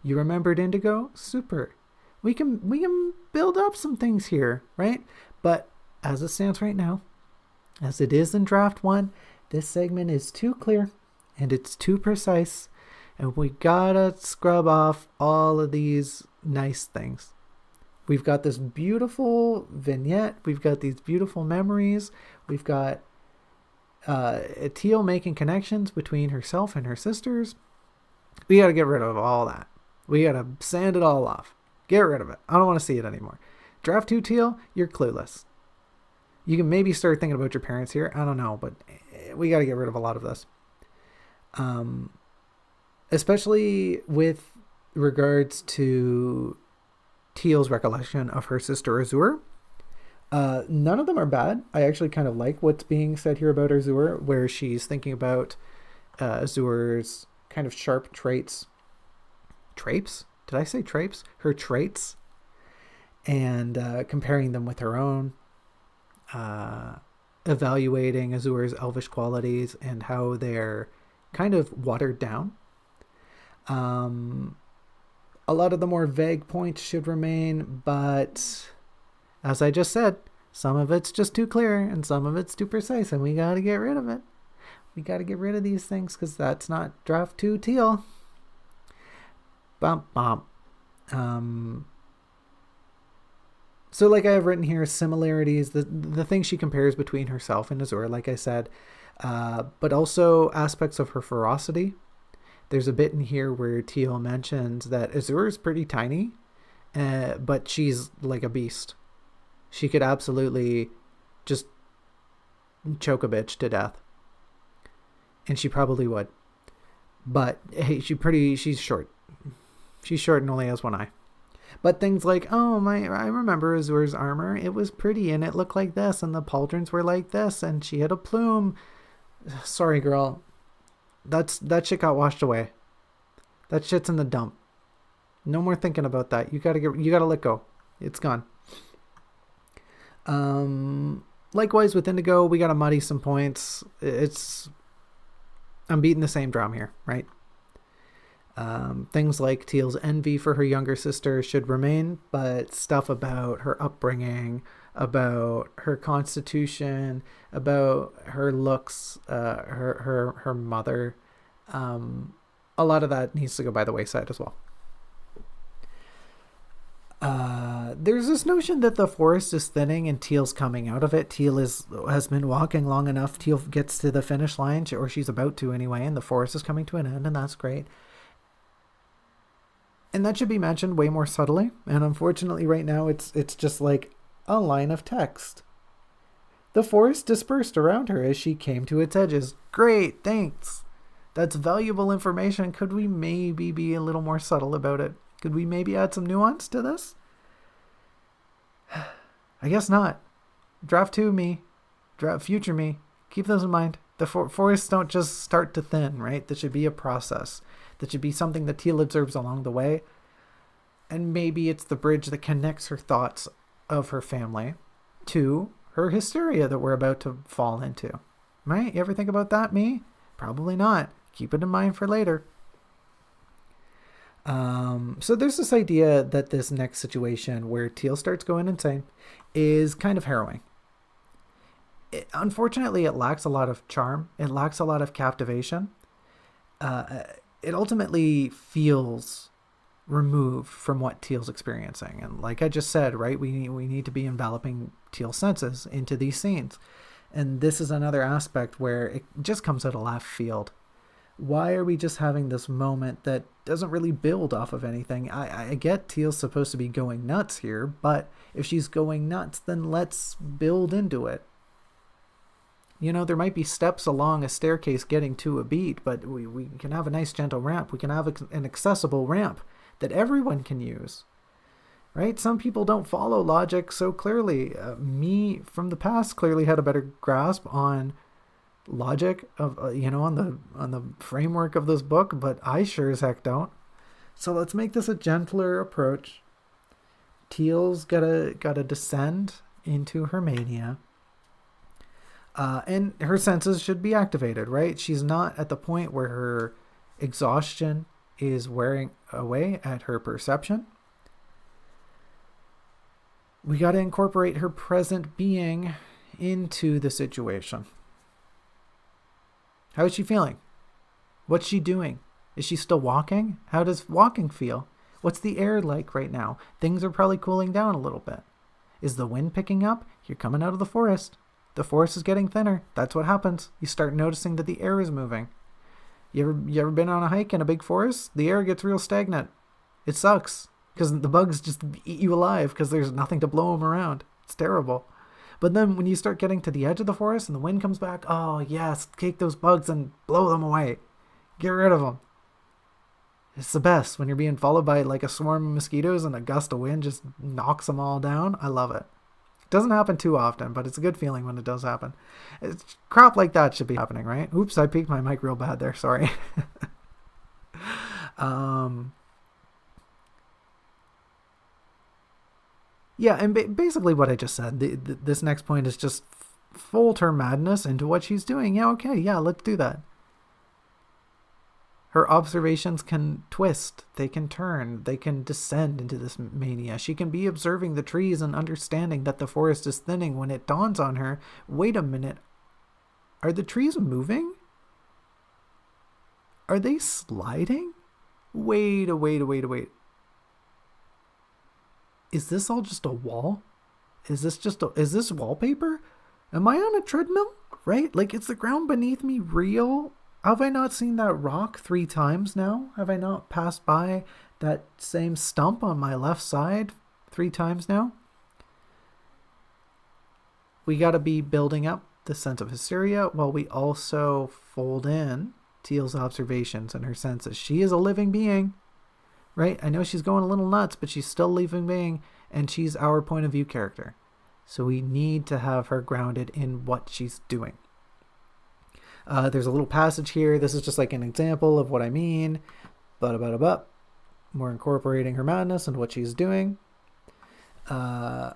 You remembered Indigo? Super. We can build up some things here, right? But as it stands right now, as it is in draft 1, this segment is too clear and it's too precise, and we gotta scrub off all of these nice things. We've got this beautiful vignette. We've got these beautiful memories. We've got Teal making connections between herself and her sisters. We got to get rid of all that. We got to sand it all off. Get rid of it. I don't want to see it anymore. Draft 2 Teal, you're clueless. You can maybe start thinking about your parents here. I don't know, but we got to get rid of a lot of this. Especially with regards to Teal's recollection of her sister Azure. None of them are bad. I actually kind of like what's being said here about Azure, where she's thinking about Azure's kind of sharp traits. Traits? Did I say traits? Her traits. And comparing them with her own. Evaluating Azure's elvish qualities and how they're kind of watered down. A lot of the more vague points should remain, but as I just said, some of it's just too clear and some of it's too precise, and we got to get rid of it. We got to get rid of these things because that's not draft 2 Teal. Bump, bump. So like I have written here, similarities, the things she compares between herself and Azure, like I said, but also aspects of her ferocity. There's a bit in here where Teal mentions that Azure is pretty tiny, but she's like a beast. She could absolutely just choke a bitch to death. And she probably would. But hey, she's short. She's short and only has one eye. But things like, I remember Azure's armor. It was pretty and it looked like this and the pauldrons were like this and she had a plume. Sorry, girl. That shit got washed away. That shit's in the dump. No more thinking about that. You gotta let go. It's gone. Likewise with Indigo, we gotta muddy some points. I'm beating the same drum here, right? Things like Teal's envy for her younger sister should remain, but stuff about her upbringing, about her constitution, about her looks, her mother, a lot of that needs to go by the wayside as well. There's this notion that the forest is thinning and Teal's coming out of it. Teal has been walking long enough. Teal gets to the finish line, or she's about to anyway, and the forest is coming to an end, and that's great. And that should be mentioned way more subtly. And unfortunately, right now, it's just like a line of text. The forest dispersed around her as she came to its edges. Great, thanks. That's valuable information. Could we maybe be a little more subtle about it? Could we maybe add some nuance to this? I guess not. Draft 2 me. Draft future me. Keep those in mind. The forests don't just start to thin, right? That should be a process. That should be something that Teal observes along the way. And maybe it's the bridge that connects her thoughts of her family to her hysteria that we're about to fall into. Right? You ever think about that, me? Probably not. Keep it in mind for later. So there's this idea that this next situation where Teal starts going insane is kind of harrowing. Unfortunately, it lacks a lot of charm. It lacks a lot of captivation. It ultimately feels removed from what Teal's experiencing. And like I just said, right, we need to be enveloping Teal's senses into these scenes. And this is another aspect where it just comes out of left field. Why are we just having this moment that doesn't really build off of anything? I get Teal's supposed to be going nuts here, but if she's going nuts, then let's build into it. You know, there might be steps along a staircase getting to a beat, but we can have a nice gentle ramp. We can have an accessible ramp that everyone can use, right? Some people don't follow logic so clearly. Me from the past clearly had a better grasp on logic of on the framework of this book, but I sure as heck don't. So let's make this a gentler approach. Teal's gotta descend into her mania, and her senses should be activated, right? She's not at the point where her exhaustion is wearing away at her perception. We gotta incorporate her present being into the situation. How is she feeling? What's she doing? Is she still walking? How does walking feel? What's the air like right now? Things are probably cooling down a little bit. Is the wind picking up? You're coming out of the forest. The forest is getting thinner. That's what happens. You start noticing that the air is moving. You ever been on a hike in a big forest? The air gets real stagnant. It sucks because the bugs just eat you alive because there's nothing to blow them around. It's terrible. But then when you start getting to the edge of the forest and the wind comes back, oh yes, take those bugs and blow them away. Get rid of them. It's the best when you're being followed by like a swarm of mosquitoes and a gust of wind just knocks them all down. I love it. It doesn't happen too often, but it's a good feeling when it does happen. Crap like that should be happening, right? Oops, I peeked my mic real bad there. Sorry. Yeah, and basically what I just said, this next point is just fold her madness into what she's doing. Yeah, okay, yeah, let's do that. Her observations can twist, they can turn, they can descend into this mania. She can be observing the trees and understanding that the forest is thinning when it dawns on her, wait a minute, are the trees moving? Are they sliding? Wait. Is this all just a wall? Is this wallpaper? Am I on a treadmill? Right? Like, is the ground beneath me real? Have I not seen that rock 3 times now? Have I not passed by that same stump on my left side 3 times now? We got to be building up the sense of hysteria while we also fold in Teal's observations and her senses. She is a living being. Right? I know she's going a little nuts, but she's still a living being, and she's our point of view character. So we need to have her grounded in what she's doing. There's a little passage here. This is just like an example of what I mean. But we're incorporating her madness and what she's doing. Her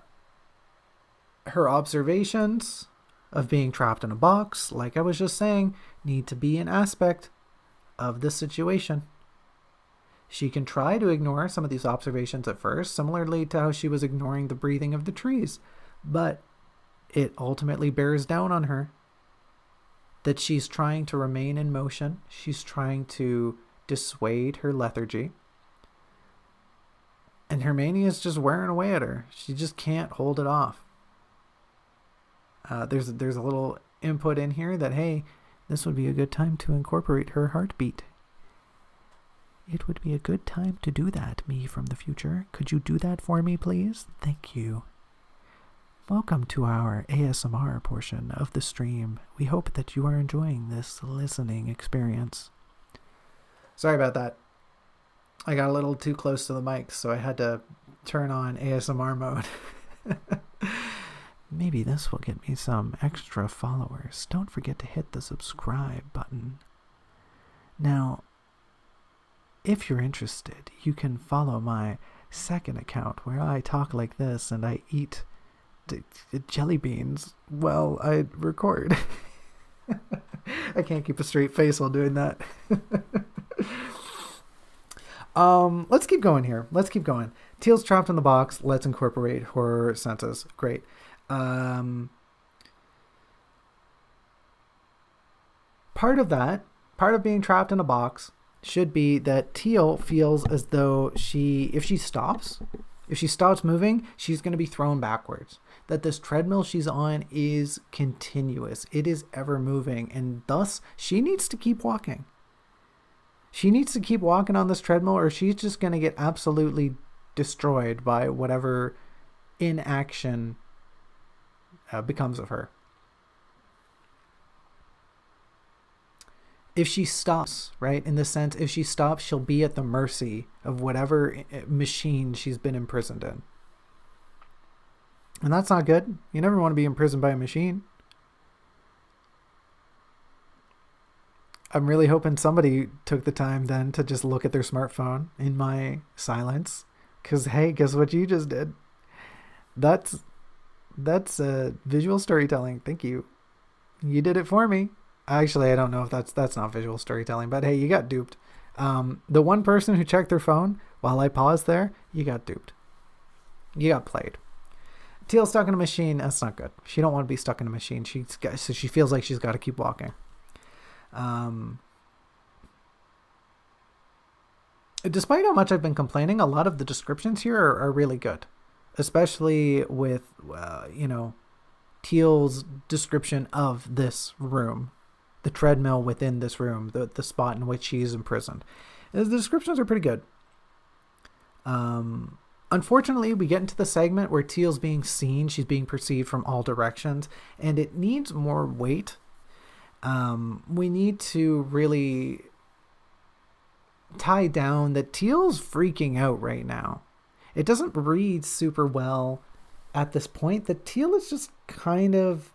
observations of being trapped in a box, like I was just saying, need to be an aspect of this situation. She can try to ignore some of these observations at first, similarly to how she was ignoring the breathing of the trees, but it ultimately bears down on her that she's trying to remain in motion. She's trying to dissuade her lethargy. And her mania is just wearing away at her. She just can't hold it off. There's a little input in here that, hey, this would be a good time to incorporate her heartbeat. It would be a good time to do that, me from the future. Could you do that for me, please? Thank you. Welcome to our ASMR portion of the stream. We hope that you are enjoying this listening experience. Sorry about that. I got a little too close to the mic, so I had to turn on ASMR mode. Maybe this will get me some extra followers. Don't forget to hit the subscribe button. Now, if you're interested, you can follow my second account where I talk like this and I eat jelly beans while I record. I can't keep a straight face while doing that. Let's keep going here. Let's keep going. Teal's trapped in the box. Let's incorporate horror senses. Great. Part of being trapped in a box should be that Teal feels as though if she stops moving, she's going to be thrown backwards. That this treadmill she's on is continuous. It is ever moving, and thus she needs to keep walking. She needs to keep walking on this treadmill, or she's just going to get absolutely destroyed by whatever inaction becomes of her. If she stops, right, in the sense, if she stops, she'll be at the mercy of whatever machine she's been imprisoned in. And that's not good. You never want to be imprisoned by a machine. I'm really hoping somebody took the time then to just look at their smartphone in my silence. Because, hey, guess what you just did? That's visual storytelling. Thank you. You did it for me. Actually, I don't know if that's not visual storytelling, but hey, you got duped. The one person who checked their phone while I paused there, you got duped. You got played. Teal's stuck in a machine. That's not good. She don't want to be stuck in a machine. So she feels like she's got to keep walking. Despite how much I've been complaining, a lot of the descriptions here are really good, especially with Teal's description of this room, the treadmill within this room, the spot in which she's imprisoned. The descriptions are pretty good. Unfortunately, we get into the segment where Teal's being seen. She's being perceived from all directions, and it needs more weight. We need to really tie down that Teal's freaking out right now. It doesn't read super well at this point. That Teal is just kind of...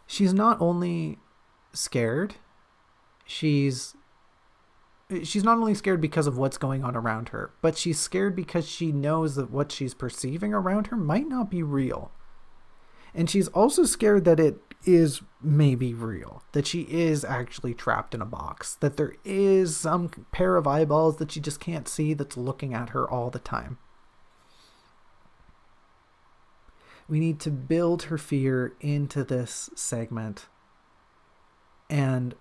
She's not only scared, she's not only scared because of what's going on around her, but she's scared because she knows that what she's perceiving around her might not be real. And she's also scared that it is maybe real, that she is actually trapped in a box, that there is some pair of eyeballs that she just can't see that's looking at her all the time. We need to build her fear into this segment, and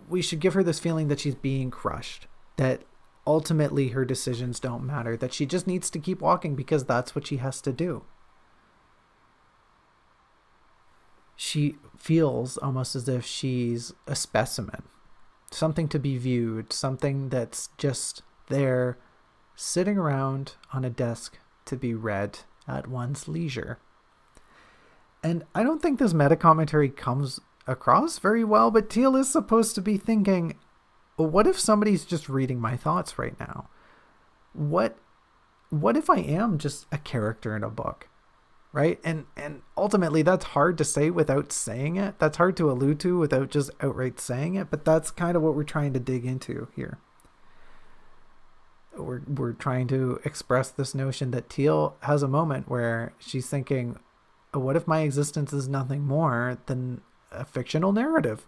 we should give her this feeling that she's being crushed, that ultimately her decisions don't matter, that she just needs to keep walking because that's what she has to do. She feels almost as if she's a specimen, something to be viewed, something that's just there sitting around on a desk to be read at one's leisure. And I don't think this meta commentary comes across very well, but Teal is supposed to be thinking, well, what if somebody's just reading my thoughts right now? What if I am just a character in a book? right? And ultimately that's hard to say without saying it. That's hard to allude to without just outright saying it, but that's kind of what we're trying to dig into here. We're trying to express this notion that Teal has a moment where she's thinking, what if my existence is nothing more than a fictional narrative?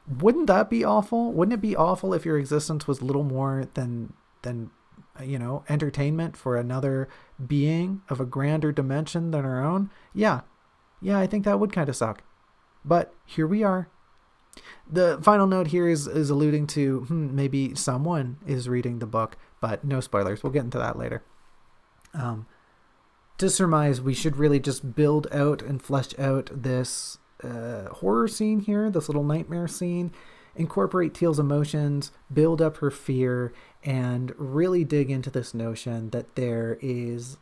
Wouldn't that be awful? Wouldn't it be awful if your existence was little more than entertainment for another being of a grander dimension than our own? Yeah, I think that would kind of suck. But here we are. The final note here is alluding to maybe someone is reading the book, but no spoilers. We'll get into that later. To surmise, we should really just build out and flesh out this horror scene here, this little nightmare scene, incorporate Teal's emotions, build up her fear, and really dig into this notion that there is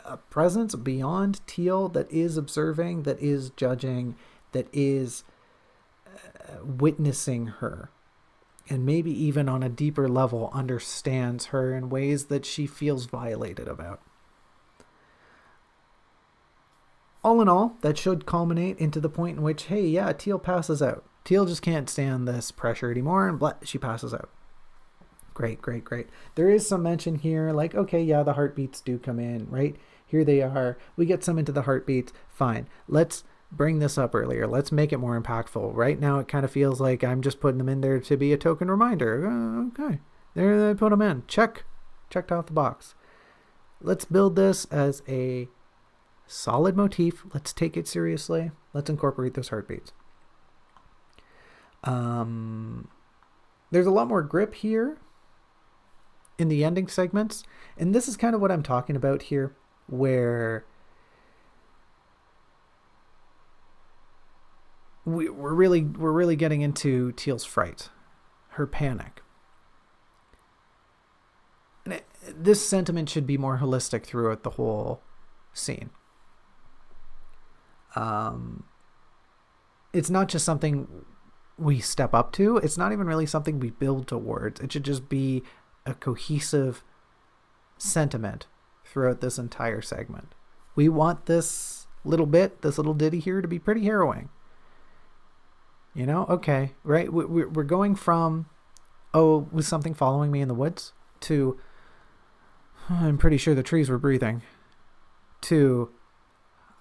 a presence beyond Teal that is observing, that is judging, that is witnessing her, and maybe even on a deeper level understands her in ways that she feels violated about. All in all, that should culminate into the point in which, hey, yeah, Teal passes out. Teal just can't stand this pressure anymore, and she passes out. Great. There is some mention here, like, okay, yeah, the heartbeats do come in, right? Here they are. We get some into the heartbeats. Fine. Let's bring this up earlier. Let's make it more impactful. Right now, it kind of feels like I'm just putting them in there to be a token reminder. Okay. There they put them in. Checked off the box. Let's build this as a solid motif. Let's take it seriously. Let's incorporate those heartbeats. There's a lot more grip here in the ending segments, and this is kind of what I'm talking about here, where we're really getting into Teal's fright, her panic. And this sentiment should be more holistic throughout the whole scene. It's not just something we step up to. It's not even really something we build towards. It should just be a cohesive sentiment throughout this entire segment. We want this little ditty here to be pretty harrowing. Okay, right? We're going from, was something following me in the woods, to, I'm pretty sure the trees were breathing, to,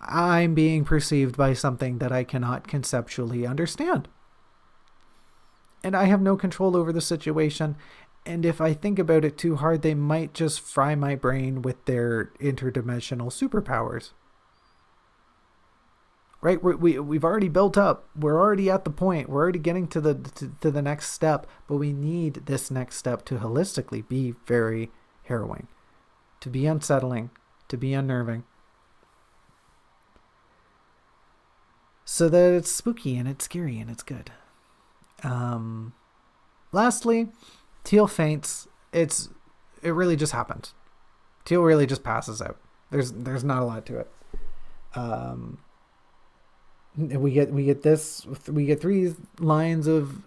I'm being perceived by something that I cannot conceptually understand. And I have no control over the situation. And if I think about it too hard, they might just fry my brain with their interdimensional superpowers. Right? We've already built up. We're already at the point. We're already getting to the next step. But we need this next step to holistically be very harrowing, to be unsettling, to be unnerving. So that it's spooky and it's scary and it's good. Lastly, Teal faints. It really just happens. Teal really just passes out. There's not a lot to it. We get 3 lines of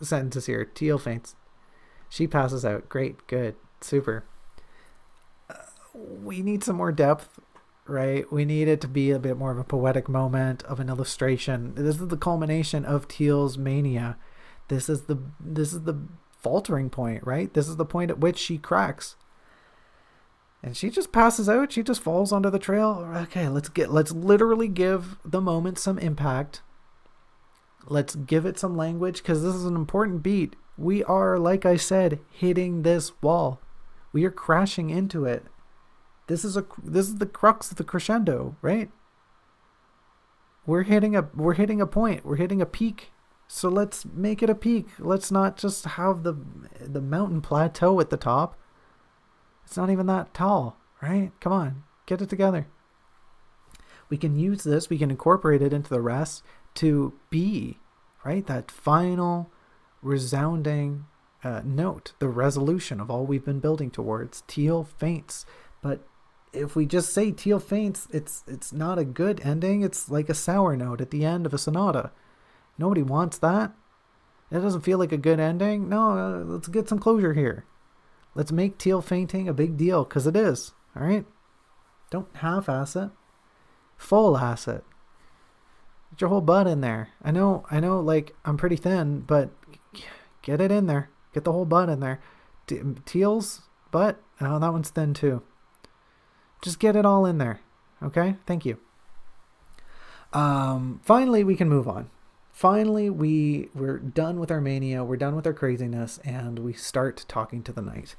sentences here. Teal faints. She passes out. Great, good, super. We need some more depth, right? We need it to be a bit more of a poetic moment, of an illustration. This is the culmination of Teal's mania. This is the faltering point, right? This is the point at which she cracks. And she just passes out. She just falls onto the trail. Okay, let's literally give the moment some impact. Let's give it some language, because this is an important beat. We are, like I said, hitting this wall. We are crashing into it. This is the crux of the crescendo, right? We're hitting a point. We're hitting a peak. So let's make it a peak. Let's not just have the mountain plateau at the top. It's not even that tall, right? Come on, get it together. We can use this, we can incorporate it into the rest to be, right, that final resounding note, the resolution of all we've been building towards. Teal faints. But if we just say Teal faints, it's not a good ending. It's like a sour note at the end of a sonata. Nobody wants that. It doesn't feel like a good ending. No, let's get some closure here. Let's make Teal fainting a big deal, because it is. All right? Don't half-ass it. Full acid. Get your whole butt in there. I know, like, I'm pretty thin, but get it in there. Get the whole butt in there. Teal's butt, oh, that one's thin too. Just get it all in there. Okay? Thank you. Finally, we can move on. Finally, we're done with our mania. We're done with our craziness, and we start talking to the night.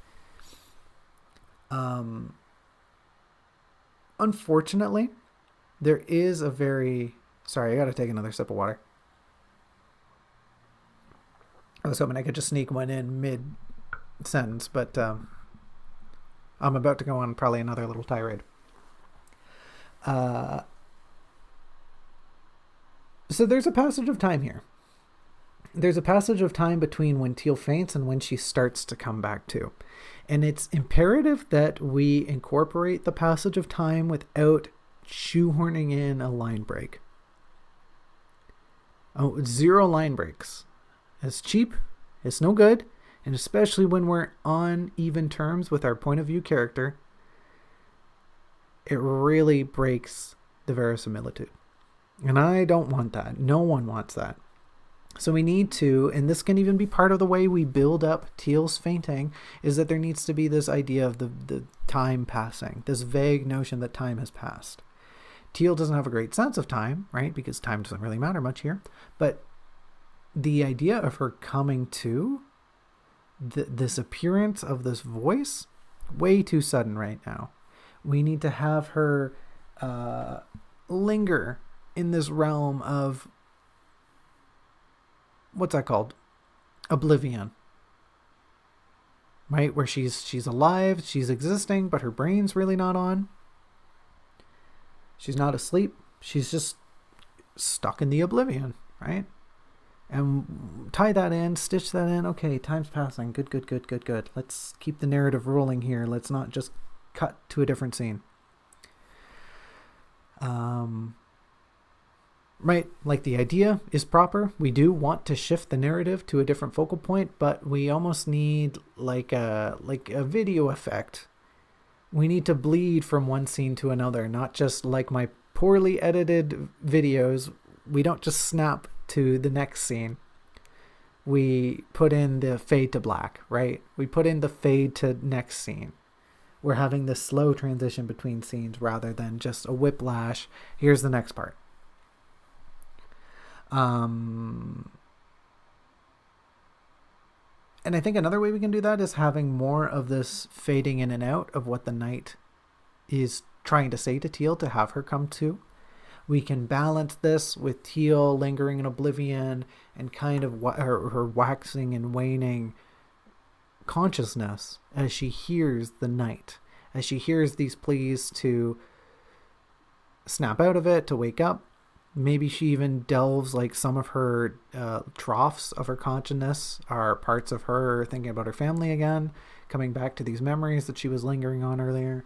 Unfortunately, there is a very... Sorry, I gotta take another sip of water. I was hoping I could just sneak one in mid-sentence, but I'm about to go on probably another little tirade. So there's a passage of time here. There's a passage of time between when Teal faints and when she starts to come back to. And it's imperative that we incorporate the passage of time without shoehorning in a line break. Oh, 0 line breaks. It's cheap. It's no good. And especially when we're on even terms with our point of view character, it really breaks the verisimilitude. And I don't want that. No one wants that. So we need to, and this can even be part of the way we build up Teal's fainting, is that there needs to be this idea of the time passing, this vague notion that time has passed. Teal doesn't have a great sense of time, right? Because time doesn't really matter much here. But the idea of her coming to, this appearance of this voice, way too sudden right now. We need to have her linger in this realm of, what's that called? Oblivion. Right? Where she's alive, she's existing, but her brain's really not on. She's not asleep. She's just stuck in the oblivion, right? And tie that in, stitch that in. Okay, time's passing. Good. Let's keep the narrative rolling here. Let's not just cut to a different scene. Right, like the idea is proper. We do want to shift the narrative to a different focal point, but we almost need like a video effect. We need to bleed from one scene to another, not just like my poorly edited videos. We don't just snap to the next scene. We put in the fade to black, right? We put in the fade to next scene. We're having this slow transition between scenes rather than just a whiplash. Here's the next part. And I think another way we can do that is having more of this fading in and out of what the knight is trying to say to Teal to have her come to. We can balance this with Teal lingering in oblivion and kind of her waxing and waning consciousness as she hears the knight, as she hears these pleas to snap out of it, to wake up. Maybe she even delves like some of her troughs of her consciousness are parts of her thinking about her family again, coming back to these memories that she was lingering on earlier,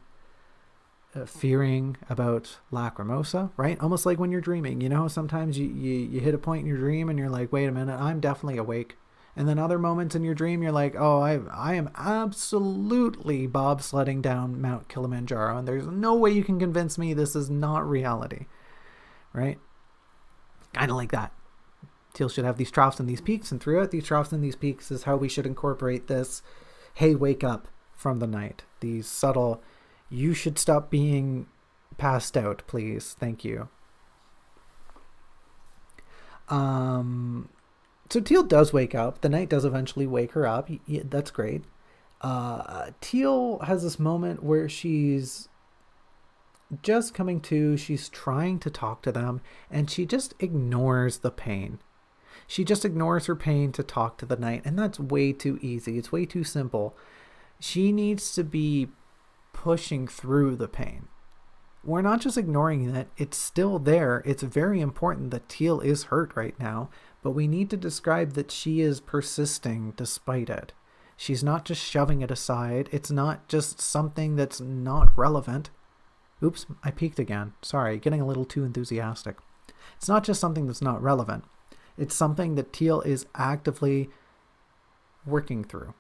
fearing about Lacrimosa, right? Almost like when you're dreaming, you know, sometimes you hit a point in your dream and you're like, wait a minute, I'm definitely awake. And then other moments in your dream, you're like, oh, I am absolutely bobsledding down Mount Kilimanjaro, and there's no way you can convince me this is not reality, right? Kind of like that. Teal should have these troughs and these peaks, and throughout these troughs and these peaks is how we should incorporate this, hey, wake up from the night. These subtle, you should stop being passed out, please. Thank you. So Teal does wake up. The knight does eventually wake her up. That's great. Teal has this moment where she's just coming to, she's trying to talk to them, and she just ignores the pain. She just ignores her pain to talk to the knight, and that's way too easy. It's way too simple. She needs to be pushing through the pain. We're not just ignoring it. It's still there. It's very important that Teal is hurt right now, but we need to describe that she is persisting despite it. She's not just shoving it aside. It's not just something that's not relevant. Oops, I peaked again. Sorry, getting a little too enthusiastic. It's not just something that's not relevant. It's something that Teal is actively working through.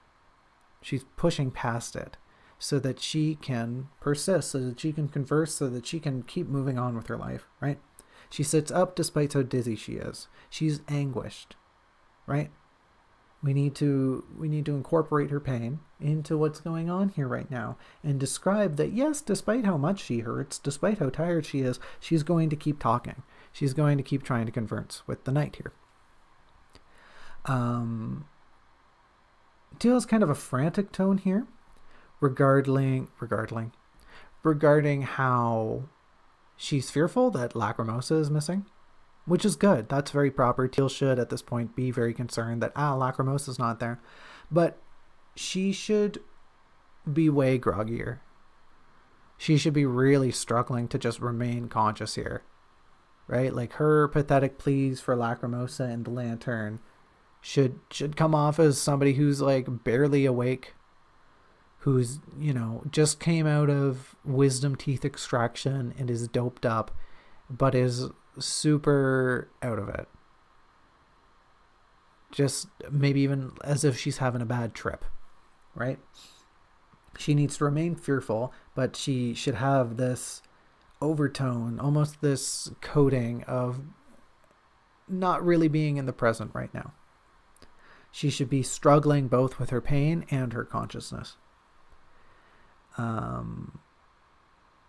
She's pushing past it. so that she can persist, so that she can converse, so that she can keep moving on with her life, right? She sits up despite how dizzy she is. She's anguished, right? We need to incorporate her pain into what's going on here right now and describe that, yes, despite how much she hurts, despite how tired she is, she's going to keep talking. She's going to keep trying to converse with the knight here. Teal has kind of a frantic tone here regarding how she's fearful that Lacrimosa is missing, which is good. That's very proper. Teal should at this point be very concerned that Lacrimosa's not there, but she should be way groggier. She should be really struggling to just remain conscious here, right? Like her pathetic pleas for Lacrimosa and the lantern should come off as somebody who's like barely awake, who's, just came out of wisdom teeth extraction and is doped up, but is super out of it. Just maybe even as if she's having a bad trip, right? She needs to remain fearful, but she should have this overtone, almost this coating of not really being in the present right now. She should be struggling both with her pain and her consciousness.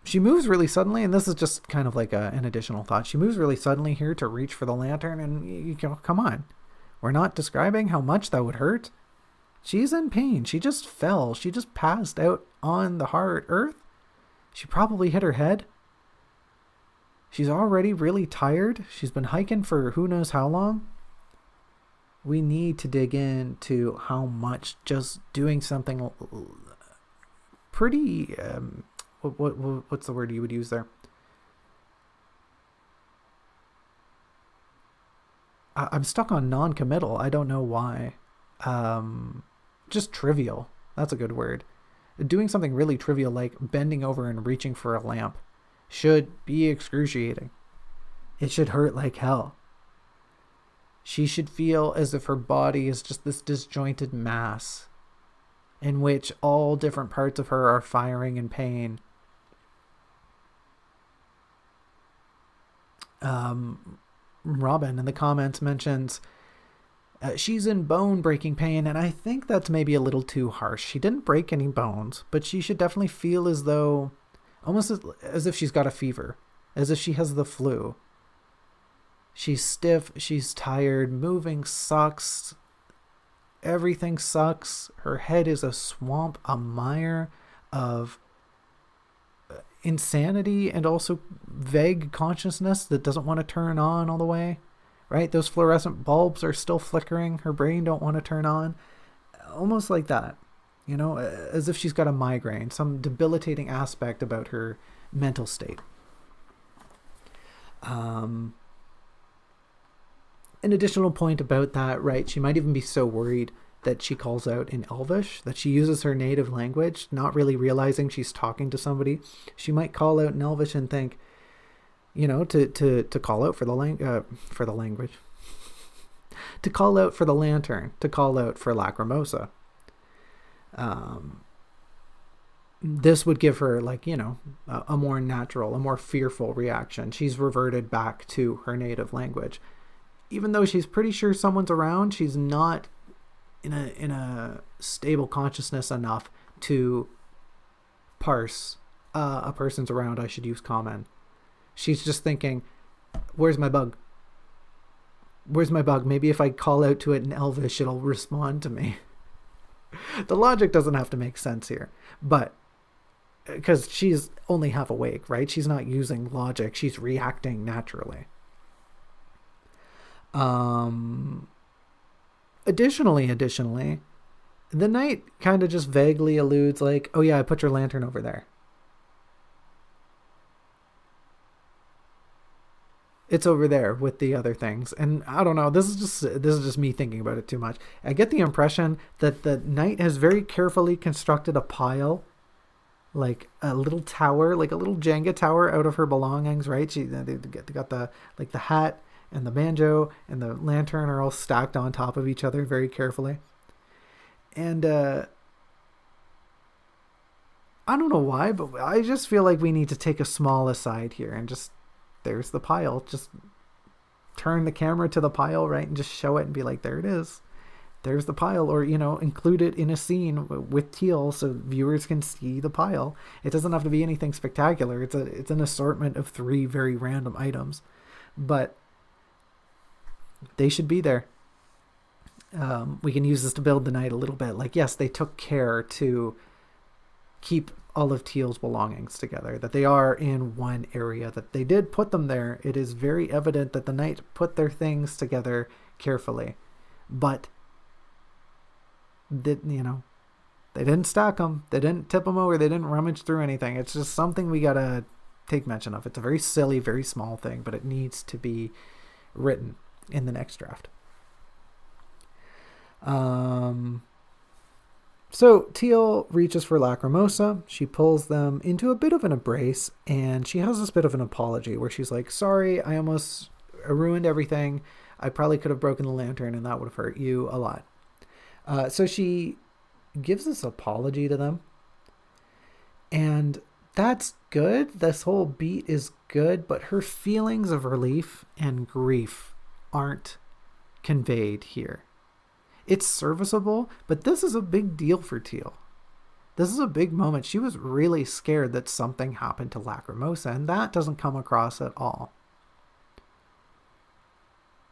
She moves really suddenly, and this is just kind of like an additional thought. She moves really suddenly here to reach for the lantern, and come on. We're not describing how much that would hurt. She's in pain. She just fell. She just passed out on the hard earth. She probably hit her head. She's already really tired. She's been hiking for who knows how long. We need to dig into how much just doing something pretty, what's the word you would use there? I'm stuck on non-committal. I don't know why. Just trivial. That's a good word. Doing something really trivial like bending over and reaching for a lamp should be excruciating. It should hurt like hell. She should feel as if her body is just this disjointed mass in which all different parts of her are firing in pain. Robin in the comments mentions she's in bone-breaking pain, and I think that's maybe a little too harsh. She didn't break any bones, but she should definitely feel as though, almost as if she's got a fever, as if she has the flu. She's stiff, she's tired, moving sucks, everything sucks. Her head is a swamp, a mire of insanity and also vague consciousness that doesn't want to turn on all the way, right? Those fluorescent bulbs are still flickering. Her brain don't want to turn on. Almost like that, as if she's got a migraine, some debilitating aspect about her mental state. An additional point about that, right? She might even be so worried that she calls out in Elvish, that she uses her native language, not really realizing she's talking to somebody. She might call out in Elvish and think, to call out for the language, to call out for the lantern, to call out for Lacrimosa. This would give her a more natural, a more fearful reaction. She's reverted back to her native language. Even though she's pretty sure someone's around, she's not in a stable consciousness enough to parse a person's around. I should use common. She's just thinking, where's my bug? Where's my bug? Maybe if I call out to it in Elvish, it'll respond to me. The logic doesn't have to make sense here, but because she's only half awake, right? She's not using logic. She's reacting naturally. Additionally, the knight kind of just vaguely alludes like, oh yeah, I put your lantern over there. It's over there with the other things. And I don't know, this is just me thinking about it too much. I get the impression that the knight has very carefully constructed a pile, like a little tower, like a little Jenga tower out of her belongings, right? They got the hat and the banjo and the lantern are all stacked on top of each other very carefully. And I don't know why, but I just feel like we need to take a small aside here and just, there's the pile. Just turn the camera to the pile, right? And just show it and be like, there it is. There's the pile. Or, include it in a scene with Teal so viewers can see the pile. It doesn't have to be anything spectacular. It's an assortment of 3 very random items. But they should be there. We can use this to build the night a little bit. Like, yes, they took care to keep all of Teal's belongings together, that they are in one area, that they did put them there. It is very evident that the knight put their things together carefully, but they didn't stack them, they didn't tip them over, they didn't rummage through anything. It's just something we gotta take mention of. It's a very silly, very small thing, but it needs to be written in the next draft. So Teal reaches for Lacrimosa. She pulls them into a bit of an embrace, and she has this bit of an apology where she's like, sorry, I ruined everything. I probably could have broken the lantern, and that would have hurt you a lot. So she gives this apology to them, and that's good. This whole beat is good, but her feelings of relief and grief aren't conveyed here. It's serviceable, but this is a big deal for Teal. This is a big moment. She was really scared that something happened to Lacrimosa, and that doesn't come across at all.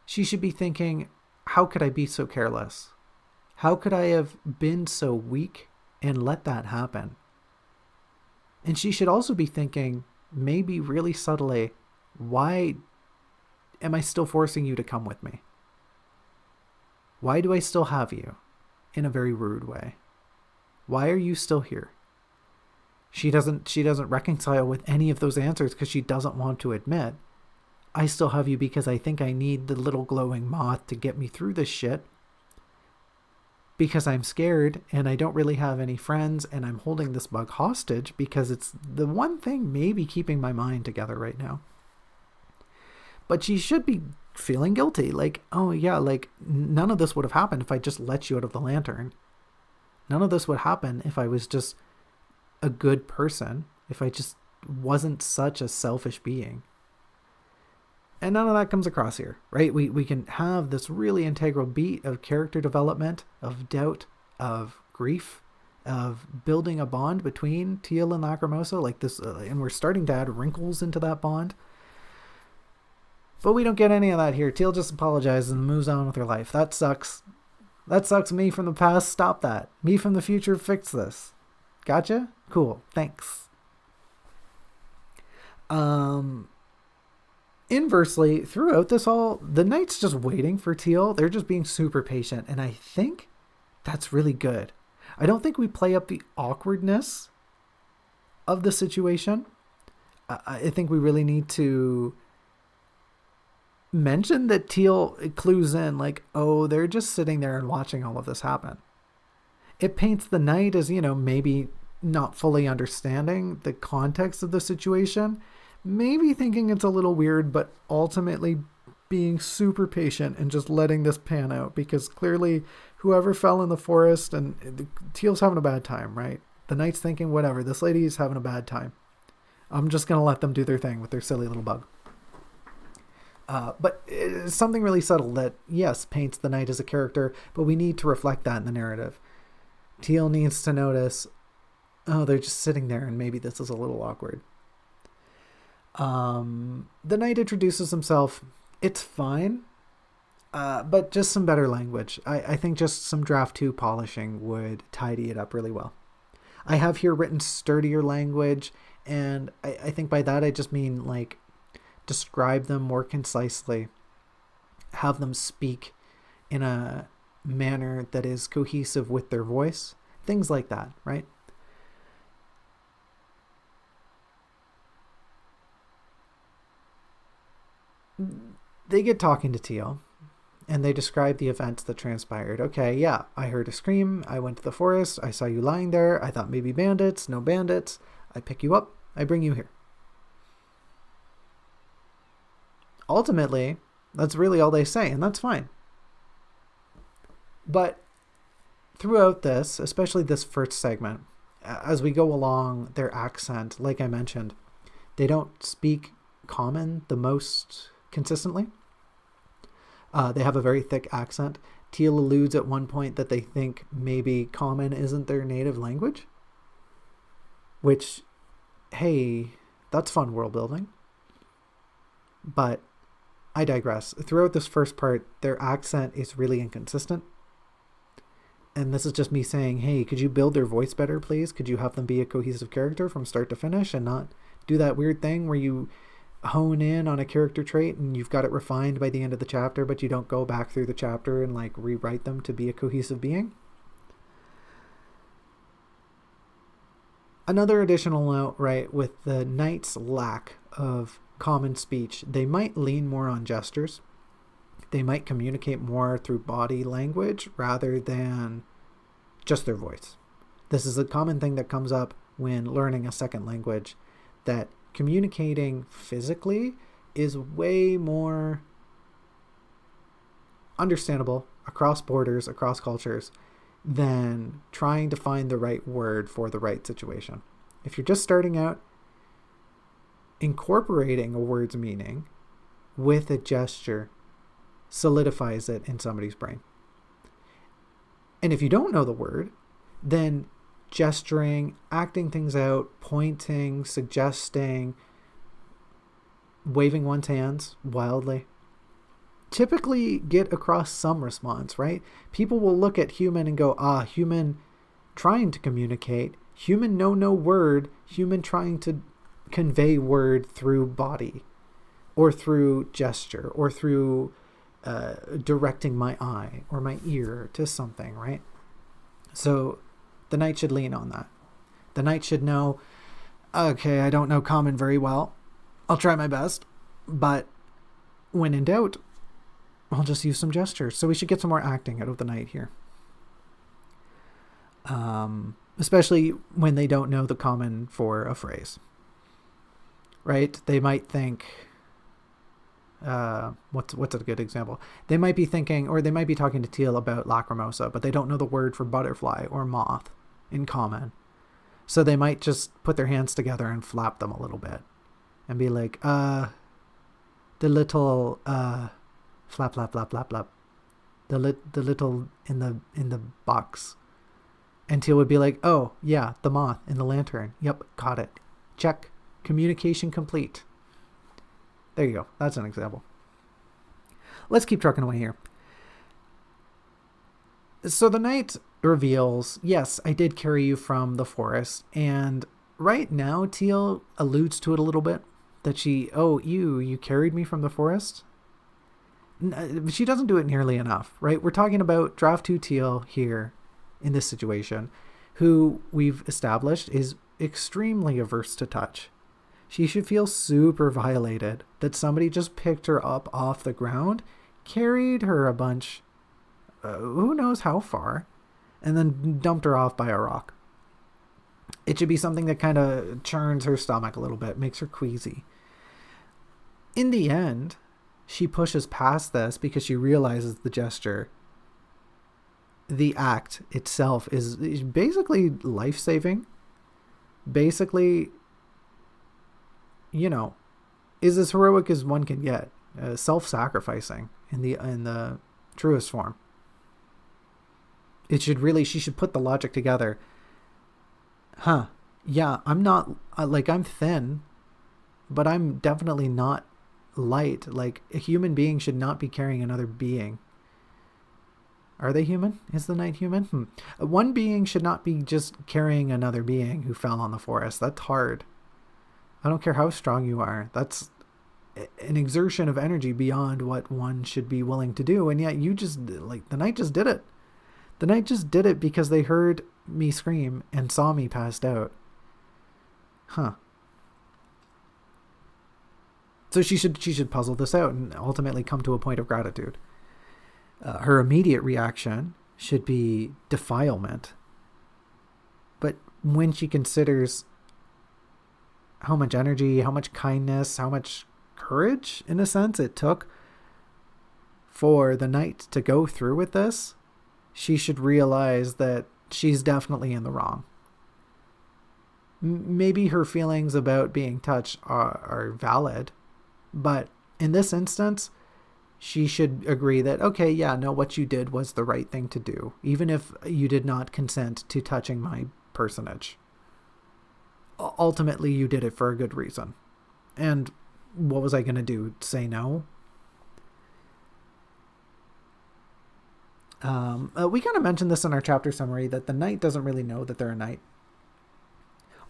She should be thinking, how could I be so careless? How could I have been so weak and let that happen? And she should also be thinking, maybe really subtly, why am I still forcing you to come with me? Why do I still have you? In a very rude way. Why are you still here? She doesn't reconcile with any of those answers because she doesn't want to admit, I still have you because I think I need the little glowing moth to get me through this shit. Because I'm scared and I don't really have any friends, and I'm holding this bug hostage because it's the one thing maybe keeping my mind together right now. But she should be feeling guilty. Like, oh yeah, like none of this would have happened if I just let you out of the lantern. None of this would happen if I was just a good person, if I just wasn't such a selfish being. And none of that comes across here, right? We can have this really integral beat of character development, of doubt, of grief, of building a bond between Teal and Lacrimosa, like this, and we're starting to add wrinkles into that bond. But we don't get any of that here. Teal just apologizes and moves on with her life. That sucks. That sucks. Me from the past, stop that. Me from the future, fix this. Gotcha? Cool. Thanks. Inversely, throughout this all, the knight's just waiting for Teal. They're just being super patient. And I think that's really good. I don't think we play up the awkwardness of the situation. I think we really need to mention that Teal clues in, like, oh, they're just sitting there and watching all of this happen. It paints the knight as, maybe not fully understanding the context of the situation, maybe thinking it's a little weird, but ultimately being super patient and just letting this pan out, because clearly whoever fell in the forest, and Teal's having a bad time, right? The knight's thinking, whatever, this lady's having a bad time. I'm just going to let them do their thing with their silly little bug. But it's something really subtle that, yes, paints the knight as a character, but we need to reflect that in the narrative. Teal needs to notice, oh, they're just sitting there and maybe this is a little awkward. The knight introduces himself. It's fine, but just some better language. I think just some draft 2 polishing would tidy it up really well. I have here written sturdier language, and I think by that I just mean like describe them more concisely, have them speak in a manner that is cohesive with their voice, things like that, right? They get talking to Teal, and they describe the events that transpired. Okay, yeah, I heard a scream, I went to the forest, I saw you lying there, I thought maybe bandits, no bandits, I pick you up, I bring you here. Ultimately, that's really all they say, and that's fine. But throughout this, especially this first segment, as we go along, their accent, like I mentioned, they don't speak common the most consistently. They have a very thick accent. Teal alludes at one point that they think maybe common isn't their native language, which, hey, that's fun world building. But I digress. Throughout this first part, their accent is really inconsistent. And this is just me saying, hey, could you build their voice better, please? Could you have them be a cohesive character from start to finish and not do that weird thing where you hone in on a character trait and you've got it refined by the end of the chapter, but you don't go back through the chapter and like rewrite them to be a cohesive being? Another additional note, right, with the knight's lack of common speech, they might lean more on gestures. They might communicate more through body language rather than just their voice. This is a common thing that comes up when learning a second language, that communicating physically is way more understandable across borders, across cultures, than trying to find the right word for the right situation. If you're just starting out, incorporating a word's meaning with a gesture solidifies it in somebody's brain. And if you don't know the word, then gesturing, acting things out, pointing, suggesting, waving one's hands wildly, typically get across some response, right? People will look at human and go, human trying to communicate, human know no word, human trying to convey word through body or through gesture or through directing my eye or my ear to something, right? So the knight should lean on that. The knight should know, okay, I don't know common very well. I'll try my best, but when in doubt, I'll just use some gestures. So we should get some more acting out of the knight here. Especially when they don't know the common for a phrase, right? They might think, what's a good example? They might be thinking, or they might be talking to Teal about lacrimosa, but they don't know the word for butterfly or moth in common. So they might just put their hands together and flap them a little bit and be like, the little, flap, flap, flap, flap, flap. The little in the box. And Teal would be like, oh yeah, the moth in the lantern. Yep, got it. Check. Communication complete. There you go. That's an example. Let's keep trucking away here. So the knight reveals, yes, I did carry you from the forest. And right now, Teal alludes to it a little bit. That you carried me from the forest? She doesn't do it nearly enough, right? We're talking about Draft 2 Teal here in this situation, who we've established is extremely averse to touch. She should feel super violated that somebody just picked her up off the ground, carried her a bunch, who knows how far, and then dumped her off by a rock. It should be something that kind of churns her stomach a little bit, makes her queasy. In the end, she pushes past this because she realizes the gesture, the act itself is basically life-saving. Basically, is as heroic as one can get, self-sacrificing in the truest form. She should put the logic together. Yeah, I'm not, I'm thin, but I'm definitely not light. Like, a human being should not be carrying another being. Are they human? Is the knight human? One being should not be just carrying another being who fell on the forest. That's hard. I don't care how strong you are. That's an exertion of energy beyond what one should be willing to do. And yet the knight just did it. The knight just did it because they heard me scream and saw me passed out. So she should puzzle this out and ultimately come to a point of gratitude. Her immediate reaction should be defilement. But when she considers how much energy, how much kindness, how much courage, in a sense, it took for the knight to go through with this, she should realize that she's definitely in the wrong. Maybe her feelings about being touched are valid, but in this instance, she should agree that, okay, yeah, no, what you did was the right thing to do, even if you did not consent to touching my personage. Ultimately, you did it for a good reason. And what was I going to do? Say no? We kind of mentioned this in our chapter summary, that the knight doesn't really know that they're a knight.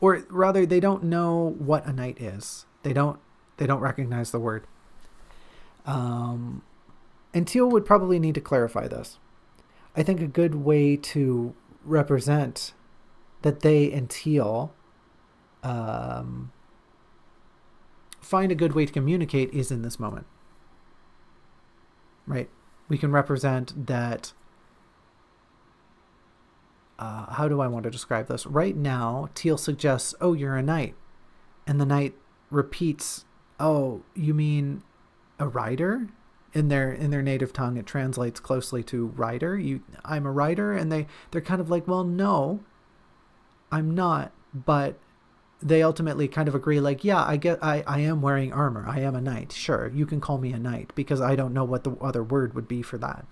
Or rather, they don't know what a knight is. They don't recognize the word. And Teal would probably need to clarify this. I think a good way to represent that they and Teal find a good way to communicate is in this moment. Right? We can represent that. How do I want to describe this? Right now, Teal suggests, oh, you're a knight. And the knight repeats, oh, you mean a rider? In their native tongue, it translates closely to rider. I'm a rider. And they're kind of like, well, no, I'm not. But they ultimately kind of agree, like, yeah, I am wearing armor. I am a knight. Sure, you can call me a knight, because I don't know what the other word would be for that.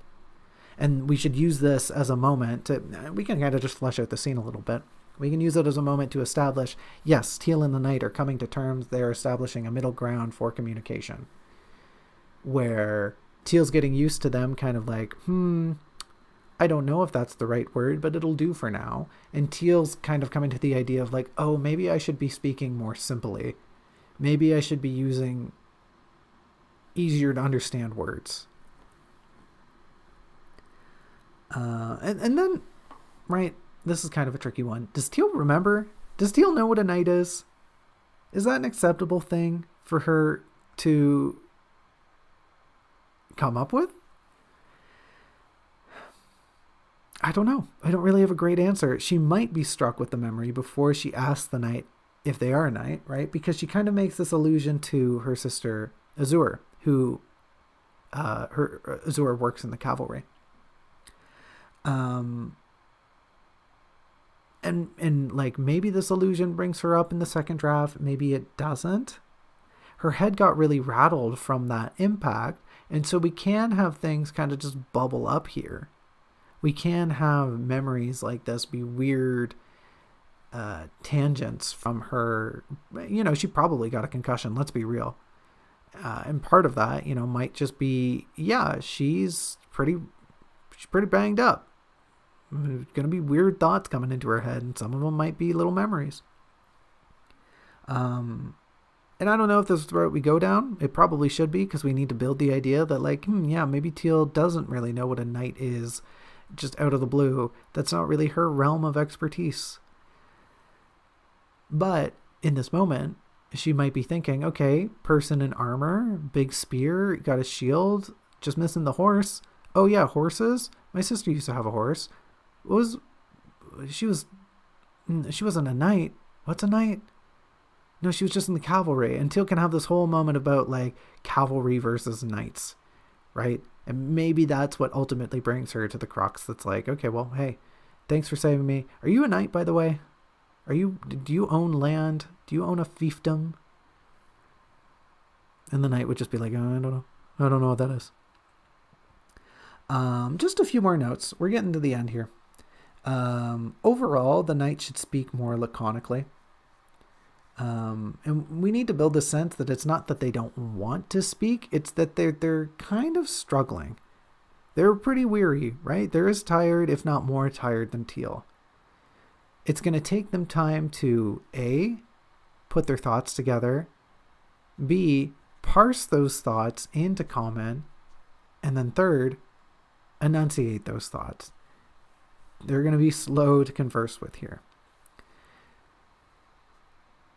And we should use this as a moment we can kind of just flesh out the scene a little bit. We can use it as a moment to establish, yes, Teal and the knight are coming to terms. They're establishing a middle ground for communication, where Teal's getting used to them kind of like, I don't know if that's the right word, but it'll do for now. And Teal's kind of coming to the idea of like, oh, maybe I should be speaking more simply. Maybe I should be using easier to understand words. And then, right, this is kind of a tricky one. Does Teal remember? Does Teal know what a knight is? Is that an acceptable thing for her to come up with? I don't know. I don't really have a great answer. She might be struck with the memory before she asks the knight if they are a knight, right? Because she kind of makes this allusion to her sister Azur, who Azur works in the cavalry. And like maybe this illusion brings her up in the second draft, maybe it doesn't. Her head got really rattled from that impact, and so we can have things kind of just bubble up here. We can have memories like this be weird tangents from her. She probably got a concussion, let's be real. And part of that, might just be, yeah, she's pretty banged up. There's going to be weird thoughts coming into her head, and some of them might be little memories. And I don't know if this is the route we go down. It probably should be, because we need to build the idea that, like, yeah, maybe Teal doesn't really know what a knight is, just out of the blue. That's not really her realm of expertise. But in this moment, she might be thinking, okay, person in armor, big spear, got a shield, just missing the horse. Oh yeah, horses? My sister used to have a horse. She wasn't a knight. What's a knight? No, she was just in the cavalry. And Teal can have this whole moment about like cavalry versus knights, right? And maybe that's what ultimately brings her to the crux. That's like, okay, well, hey, thanks for saving me. Are you a knight, by the way? Do you own land? Do you own a fiefdom? And the knight would just be like, oh, I don't know. I don't know what that is. Just a few more notes. We're getting to the end here. Overall, the knight should speak more laconically. And we need to build a sense that it's not that they don't want to speak. It's that they're kind of struggling. They're pretty weary, right? They're as tired, if not more tired than Teal. It's going to take them time to A, put their thoughts together, B, parse those thoughts into comment, and then third, enunciate those thoughts. They're going to be slow to converse with here.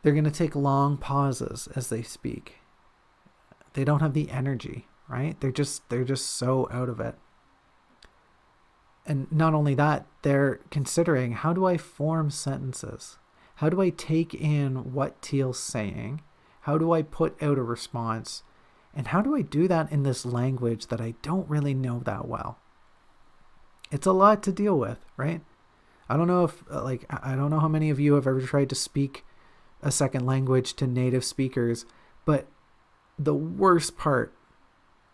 They're going to take long pauses as they speak. They don't have the energy, right? They're just so out of it. And not only that, they're considering, how do I form sentences? How do I take in what Teal's saying? How do I put out a response? And how do I do that in this language that I don't really know that well? It's a lot to deal with, right? I don't know if, I don't know how many of you have ever tried to speak a second language to native speakers, but the worst part,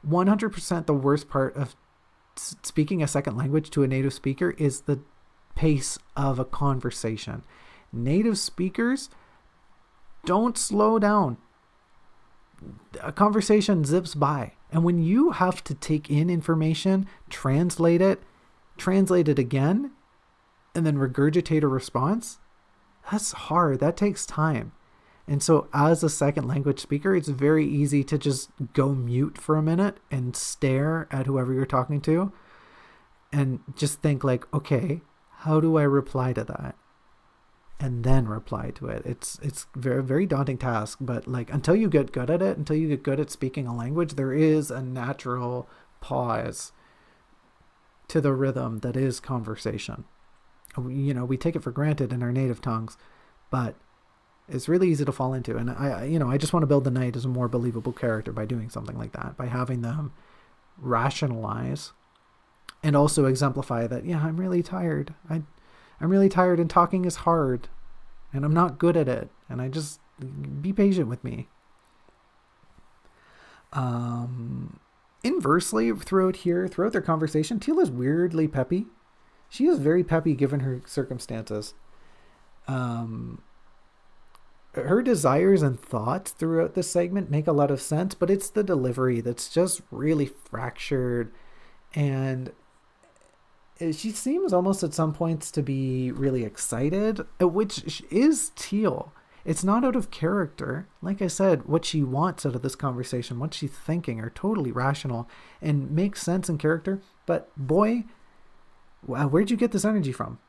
100% the worst part of speaking a second language to a native speaker is the pace of a conversation. Native speakers don't slow down. A conversation zips by. And when you have to take in information, translate it again, and then regurgitate a response, that's hard. That takes time. And so as a second language speaker, it's very easy to just go mute for a minute and stare at whoever you're talking to and just think like, okay, how do I reply to that? And then reply to it. It's very, very daunting task, but like until you get good at it, until you get good at speaking a language, there is a natural pause to the rhythm that is conversation. We take it for granted in our native tongues, but it's really easy to fall into. And I just want to build the knight as a more believable character by doing something like that, by having them rationalize and also exemplify that, yeah, I'm really tired. I'm really tired and talking is hard and I'm not good at it. And I just be patient with me. Inversely, throughout their conversation, Teal is weirdly peppy. She is very peppy given her circumstances. Her desires and thoughts throughout this segment make a lot of sense, but it's the delivery that's just really fractured. And she seems almost at some points to be really excited, which is Teal. It's not out of character. Like I said, what she wants out of this conversation, what she's thinking are totally rational and make sense in character. But boy, wow, where'd you get this energy from?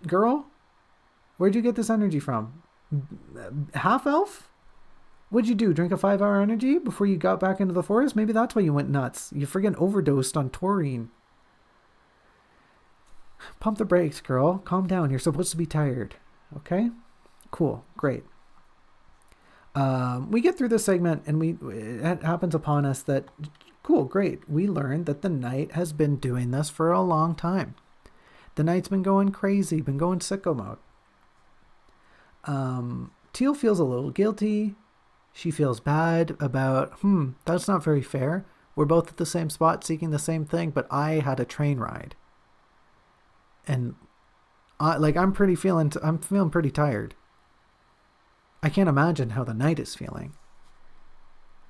Girl, where'd you get this energy from? Half elf? What'd you do? Drink a 5-hour energy before you got back into the forest? Maybe that's why you went nuts. You friggin' overdosed on taurine. Pump the brakes, girl. Calm down. You're supposed to be tired. Okay? Cool. Great. We get through this segment and it happens upon us that, cool, great. We learned that the knight has been doing this for a long time. The knight's been going crazy, been going sicko mode. Teal feels a little guilty. She feels bad about, that's not very fair. We're both at the same spot seeking the same thing, but I had a train ride. And I'm feeling pretty tired. I can't imagine how the knight is feeling.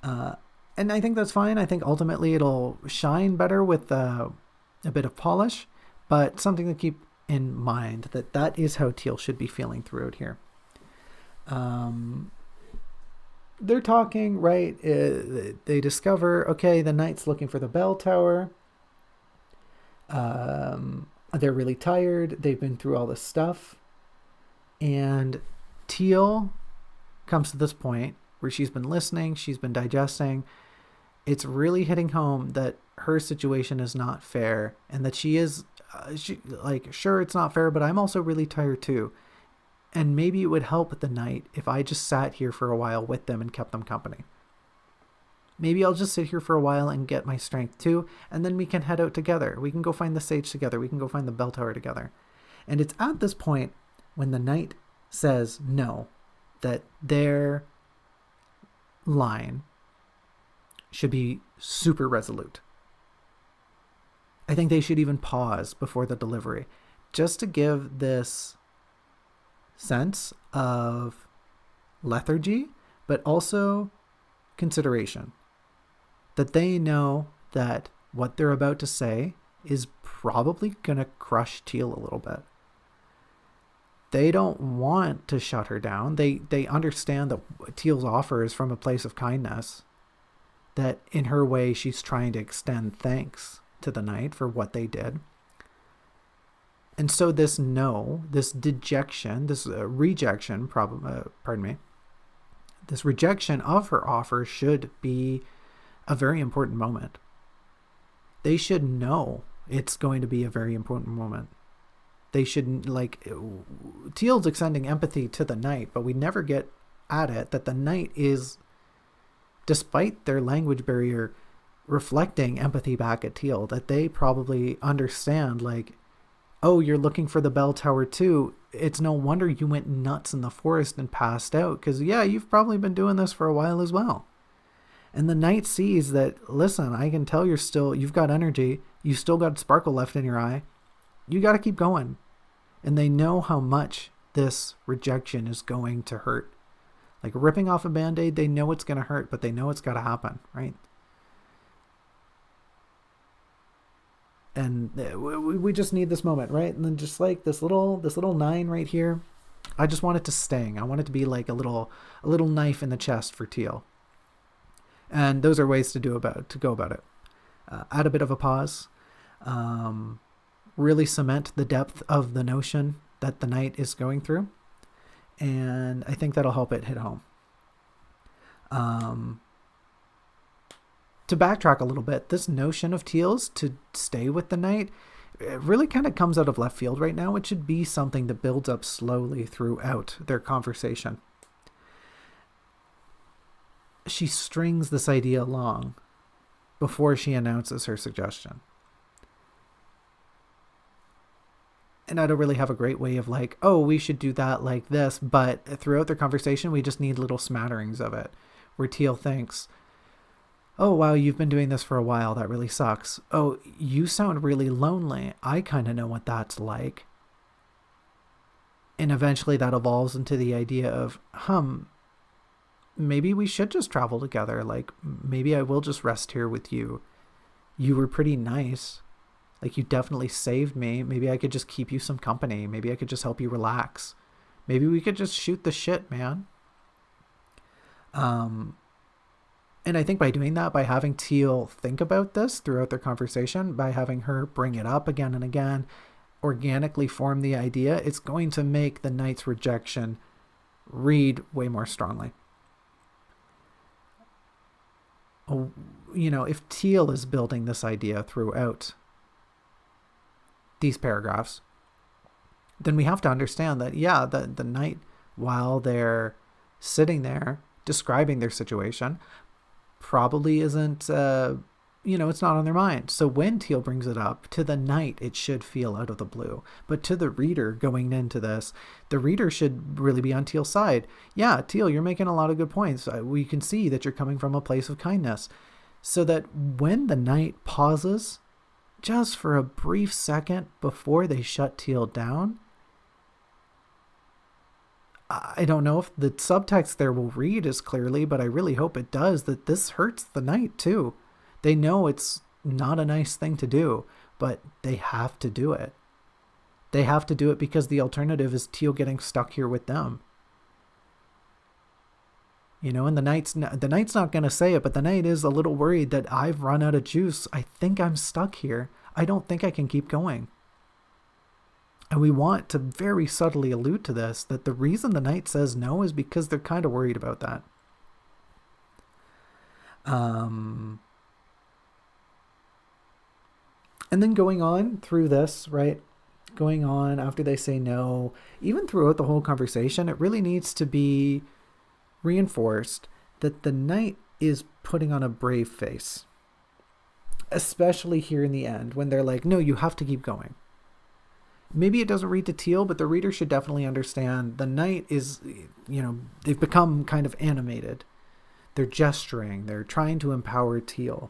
And I think that's fine. I think ultimately it'll shine better with a bit of polish, but something to keep in mind that is how Teal should be feeling throughout here. They're talking, right? They discover, okay, the knight's looking for the bell tower. They're really tired. They've been through all this stuff. And Teal comes to this point where she's been listening, she's been digesting. It's really hitting home that her situation is not fair and that she is, sure, it's not fair, but I'm also really tired too. And maybe it would help the knight if I just sat here for a while with them and kept them company. Maybe I'll just sit here for a while and get my strength too, and then we can head out together. We can go find the sage together. We can go find the bell tower together. And it's at this point when the knight says no, that their line should be super resolute. I think they should even pause before the delivery, just to give this sense of lethargy, but also consideration. That they know that what they're about to say is probably going to crush Teal a little bit. They don't want to shut her down. They understand that Teal's offer is from a place of kindness. That in her way, she's trying to extend thanks to the knight for what they did. And so this dejection, this rejection, this rejection of her offer should be a very important moment. They should know it's going to be a very important moment. They shouldn't, Teal's extending empathy to the knight, but we never get at it that the knight is, despite their language barrier, reflecting empathy back at Teal, that they probably understand, oh, you're looking for the bell tower too. it's no wonder you went nuts in the forest and passed out, because yeah, you've probably been doing this for a while as well. And the knight sees that, listen, I can tell you've got energy, you still got sparkle left in your eye, you got to keep going. And they know how much this rejection is going to hurt. Like ripping off a band-aid, they know it's going to hurt, but they know it's got to happen, right? And we just need this moment, right? And then just like this little 9 right here, I just want it to sting. I want it to be like a little knife in the chest for Teal. And those are ways to go about it. Add a bit of a pause. Really cement the depth of the notion that the knight is going through. And I think that'll help it hit home. To backtrack a little bit, this notion of Teal's to stay with the knight, it really kind of comes out of left field right now. It should be something that builds up slowly throughout their conversation. She strings this idea along before she announces her suggestion. And I don't really have a great way of like, oh, we should do that like this. But throughout their conversation, we just need little smatterings of it where Teal thinks, oh, wow, you've been doing this for a while. That really sucks. Oh, you sound really lonely. I kind of know what that's like. And eventually that evolves into the idea of, maybe we should just travel together. Like, maybe I will just rest here with you. You were pretty nice. Like, you definitely saved me. Maybe I could just keep you some company. Maybe I could just help you relax. Maybe we could just shoot the shit, man. And I think by doing that, by having Teal think about this throughout their conversation, by having her bring it up again and again, organically form the idea, it's going to make the knight's rejection read way more strongly. You know, if Teal is building this idea throughout these paragraphs, then we have to understand that, yeah, the knight, while they're sitting there describing their situation, probably isn't, it's not on their mind. So when Teal brings it up, to the knight, it should feel out of the blue. But to the reader going into this, the reader should really be on Teal's side. Yeah, Teal, you're making a lot of good points. We can see that you're coming from a place of kindness. So that when the knight pauses, just for a brief second before they shut Teal down, I don't know if the subtext there will read as clearly, but I really hope it does, that this hurts the knight too. They know it's not a nice thing to do, but they have to do it. They have to do it because the alternative is Teal getting stuck here with them. You know, and the knight's not going to say it, but the knight is a little worried that I've run out of juice. I think I'm stuck here. I don't think I can keep going. And we want to very subtly allude to this, that the reason the knight says no is because they're kind of worried about that. And then going on through this, right? Going on after they say no, even throughout the whole conversation, it really needs to be reinforced that the knight is putting on a brave face. Especially here in the end, when they're like, no, you have to keep going. Maybe it doesn't read to Teal, but the reader should definitely understand the knight is, they've become kind of animated. They're gesturing. They're trying to empower Teal.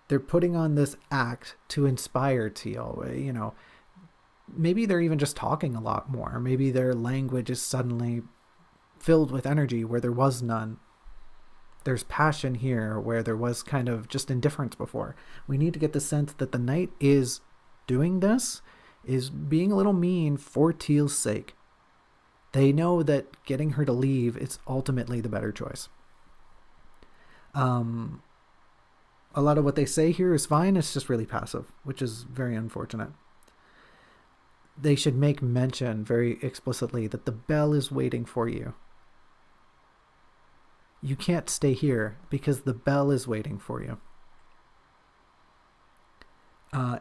They're putting on this act to inspire Teal. Maybe they're even just talking a lot more. Maybe their language is suddenly filled with energy where there was none. There's passion here where there was kind of just indifference before. We need to get the sense that the knight is doing this, is being a little mean for Teal's sake. They know that getting her to leave is ultimately the better choice. A lot of what they say here is fine. It's just really passive, which is very unfortunate. They should make mention very explicitly that the bell is waiting for you. You can't stay here because the bell is waiting for you.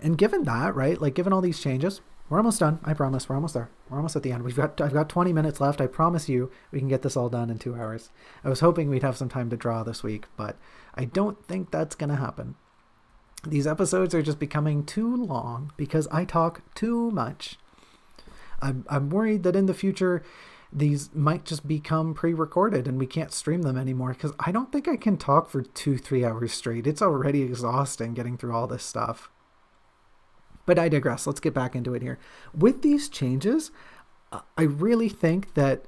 And given that, right, like given all these changes, we're almost done. I promise. We're almost there. We're almost at the end. I've got 20 minutes left. I promise you we can get this all done in 2 hours. I was hoping we'd have some time to draw this week, but I don't think that's going to happen. These episodes are just becoming too long because I talk too much. I'm worried that in the future these might just become pre-recorded and we can't stream them anymore, because I don't think I can talk for 2-3 hours straight. It's already exhausting getting through all this stuff. But I digress. Let's get back into it here. With these changes, I really think that,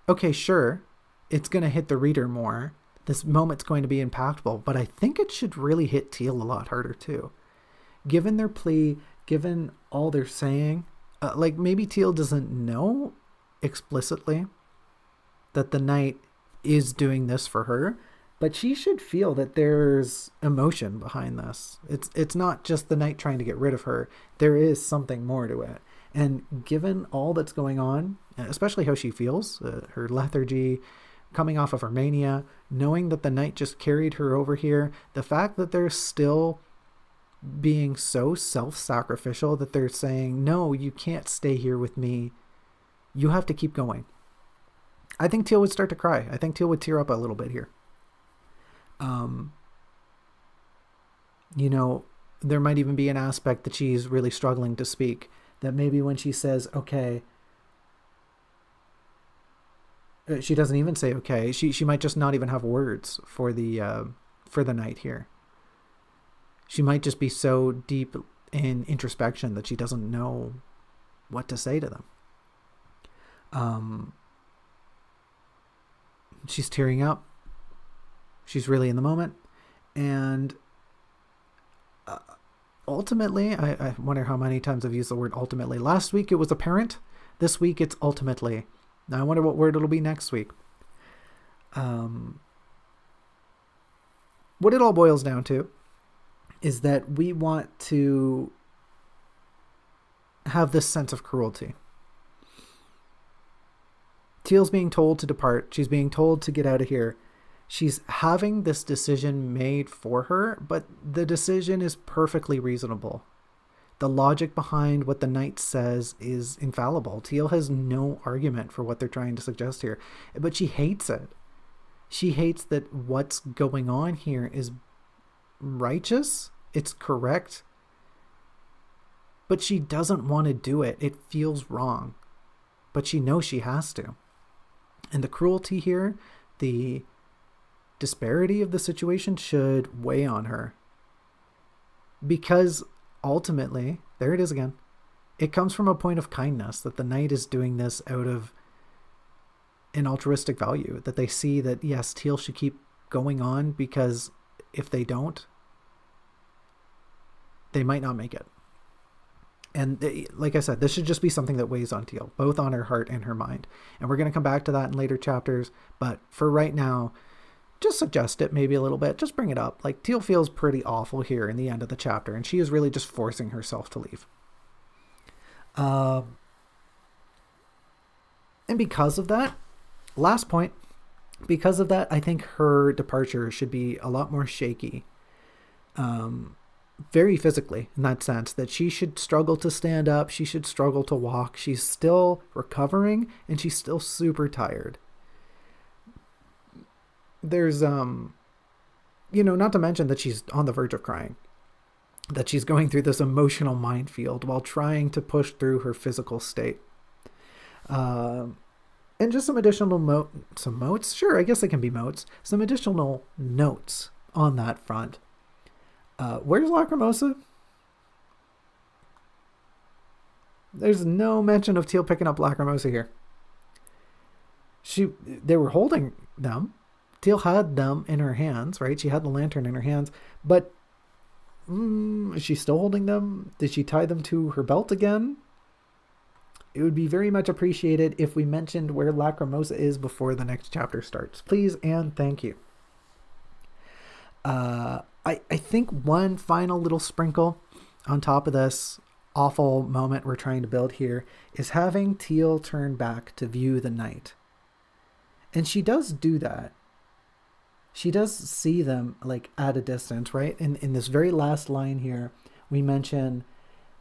okay, sure, it's going to hit the reader more. This moment's going to be impactful, but I think it should really hit Teal a lot harder too. Given their plea, given all they're saying, like maybe Teal doesn't know explicitly that the knight is doing this for her, but she should feel that there's emotion behind this. It's not just the knight trying to get rid of her. There is something more to it. And given all that's going on, especially how she feels, her lethargy, coming off of her mania, knowing that the knight just carried her over here, the fact that they're still being so self-sacrificial that they're saying, no, you can't stay here with me. You have to keep going. I think Teal would start to cry. I think Teal would tear up a little bit here. You know, there might even be an aspect that she's really struggling to speak. That maybe when she says, okay, she doesn't even say okay. She might just not even have words for the knight here. She might just be so deep in introspection that she doesn't know what to say to them. She's tearing up. She's really in the moment. And ultimately, I wonder how many times I've used the word ultimately. Last week it was apparent. This week it's ultimately. Now I wonder what word it'll be next week. What it all boils down to is that we want to have this sense of cruelty. Teal's being told to depart. She's being told to get out of here. She's having this decision made for her, but the decision is perfectly reasonable. The logic behind what the knight says is infallible. Teal has no argument for what they're trying to suggest here, but she hates it. She hates that what's going on here is righteous, it's correct, but she doesn't want to do it. It feels wrong, but she knows she has to. And the cruelty here, the disparity of the situation should weigh on her. Because ultimately, there it is again, it comes from a point of kindness that the knight is doing this out of an altruistic value, that they see that, yes, Teal should keep going on, because if they don't, they might not make it. And like I said, this should just be something that weighs on Teal, both on her heart and her mind. And we're going to come back to that in later chapters. But for right now, just suggest it maybe a little bit. Just bring it up. Like, Teal feels pretty awful here in the end of the chapter, and she is really just forcing herself to leave. And because of that, last point, because of that, I think her departure should be a lot more shaky. Very physically, in that sense, that she should struggle to stand up. She should struggle to walk. She's still recovering, and she's still super tired. There's, not to mention that she's on the verge of crying, that she's going through this emotional minefield while trying to push through her physical state. And just some additional motes. Sure, I guess they can be motes. Some additional notes on that front. Where's Lacrimosa? There's no mention of Teal picking up Lacrimosa here. They were holding them. Teal had them in her hands, right? She had the lantern in her hands, but is she still holding them? Did she tie them to her belt again? It would be very much appreciated if we mentioned where Lacrimosa is before the next chapter starts. Please and thank you. I think one final little sprinkle on top of this awful moment we're trying to build here is having Teal turn back to view the knight. And she does do that. She does see them like at a distance, right? In this very last line here, we mention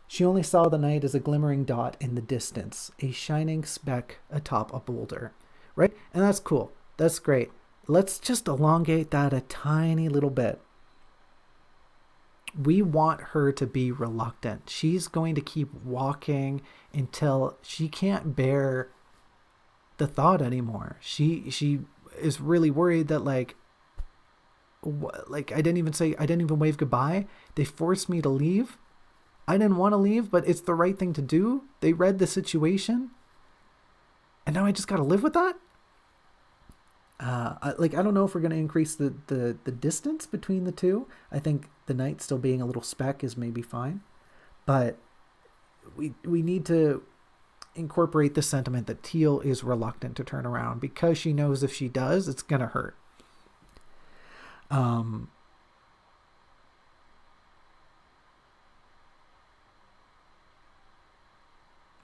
she only saw the knight as a glimmering dot in the distance, a shining speck atop a boulder, right? And that's cool. That's great. Let's just elongate that a tiny little bit. We want her to be reluctant. She's going to keep walking until she can't bear the thought anymore. She is really worried that like I didn't even wave goodbye. They forced me to leave. I didn't want to leave, but it's the right thing to do. They read the situation, and now I just got to live with that. I don't know if we're going to increase the distance between the two. I think the knight still being a little speck is maybe fine, but we need to incorporate the sentiment that Teal is reluctant to turn around because she knows if she does, it's going to hurt. And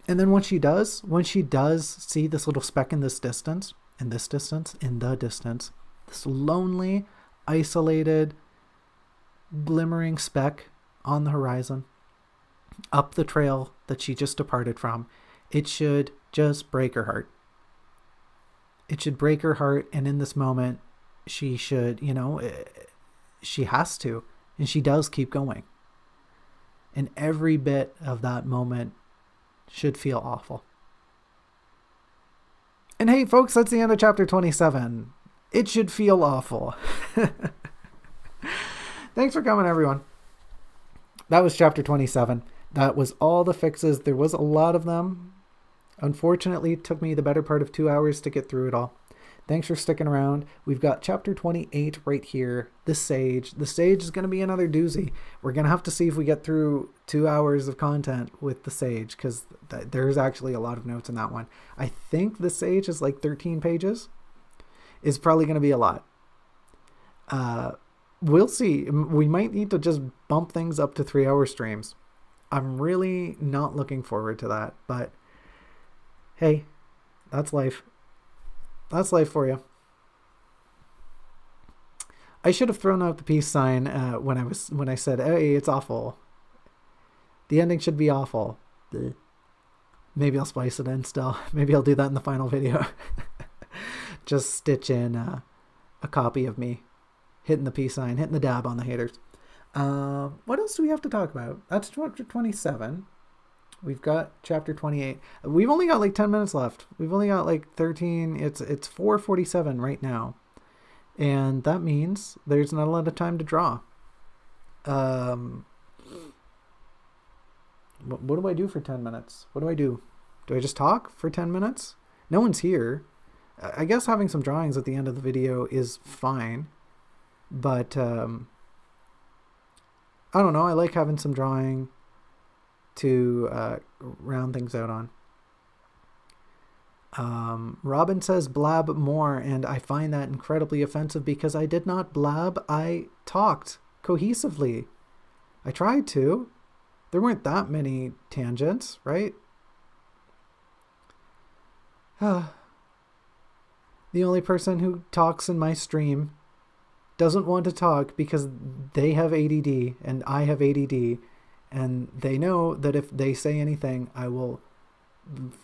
then when she does see this little speck in the distance, this lonely, isolated, glimmering speck on the horizon, up the trail that she just departed from, it should just break her heart. It should break her heart, and in this moment, she should, she has to, and she does keep going. And every bit of that moment should feel awful. And hey, folks, that's the end of chapter 27. It should feel awful. Thanks for coming, everyone. That was chapter 27. That was all the fixes. There was a lot of them. Unfortunately, it took me the better part of 2 hours to get through it all. Thanks for sticking around. We've got chapter 28 right here, the Sage. The Sage is going to be another doozy. We're going to have to see if we get through 2 hours of content with the Sage, because there's actually a lot of notes in that one. I think the Sage is like 13 pages. It's probably going to be a lot. We'll see. We might need to just bump things up to 3-hour streams. I'm really not looking forward to that, but hey, that's life. That's life for you. I should have thrown out the peace sign when I said, "Hey, it's awful." The ending should be awful. Maybe I'll spice it in still. Maybe I'll do that in the final video. Just stitch in a copy of me hitting the peace sign, hitting the dab on the haters. What else do we have to talk about? That's chapter 27. We've got chapter 28. We've only got like 10 minutes left. We've only got like 13. It's 4:47 right now. And that means there's not a lot of time to draw. What do I do for 10 minutes? What do I do? Do I just talk for 10 minutes? No one's here. I guess having some drawings at the end of the video is fine. But I don't know. I like having some drawing to round things out on. Robin says blab more, and I find that incredibly offensive because I did not blab. I talked cohesively. I tried to. There weren't that many tangents, right? The only person who talks in my stream doesn't want to talk because they have ADD and I have ADD. And they know that if they say anything, I will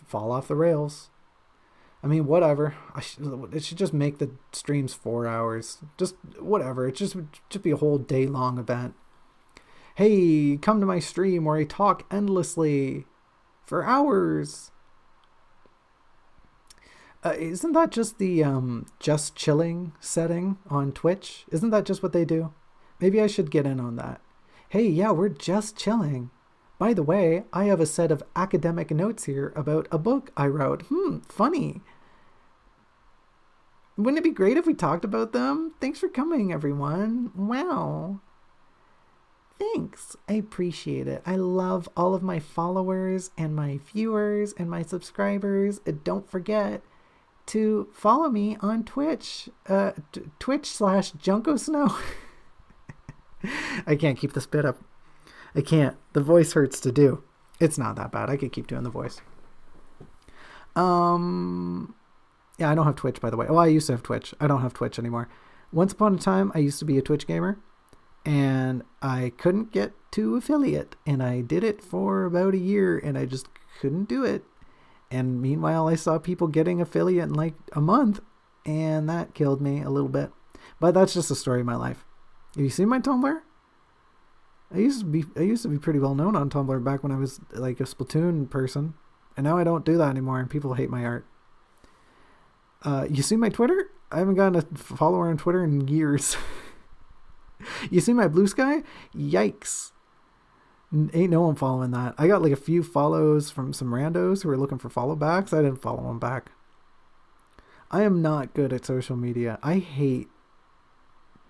fall off the rails. I mean, whatever. It should just make the streams 4 hours. Just whatever. It just be a whole day long event. Hey, come to my stream where I talk endlessly for hours. Isn't that just the just chilling setting on Twitch? Isn't that just what they do? Maybe I should get in on that. Hey, yeah, we're just chilling. By the way, I have a set of academic notes here about a book I wrote. Funny. Wouldn't it be great if we talked about them? Thanks for coming, everyone. Wow. Thanks. I appreciate it. I love all of my followers and my viewers and my subscribers. And don't forget to follow me on Twitch. Twitch.com/Junco Snow. I can't keep the spit up. I can't. The voice hurts to do. It's not that bad. I could keep doing the voice. Yeah, I don't have Twitch, by the way. Oh, I used to have Twitch. I don't have Twitch anymore. Once upon a time, I used to be a Twitch gamer, and I couldn't get to affiliate, and I did it for about a year, and I just couldn't do it. And meanwhile, I saw people getting affiliate in like a month, and that killed me a little bit. But that's just a story of my life. Have you seen my Tumblr? I used to be pretty well known on Tumblr back when I was like a Splatoon person, and now I don't do that anymore, and people hate my art. You see my Twitter? I haven't gotten a follower on Twitter in years. You see my Blue Sky? Yikes. Ain't no one following that. I got like a few follows from some randos who were looking for follow backs. I didn't follow them back. I am not good at social media. I hate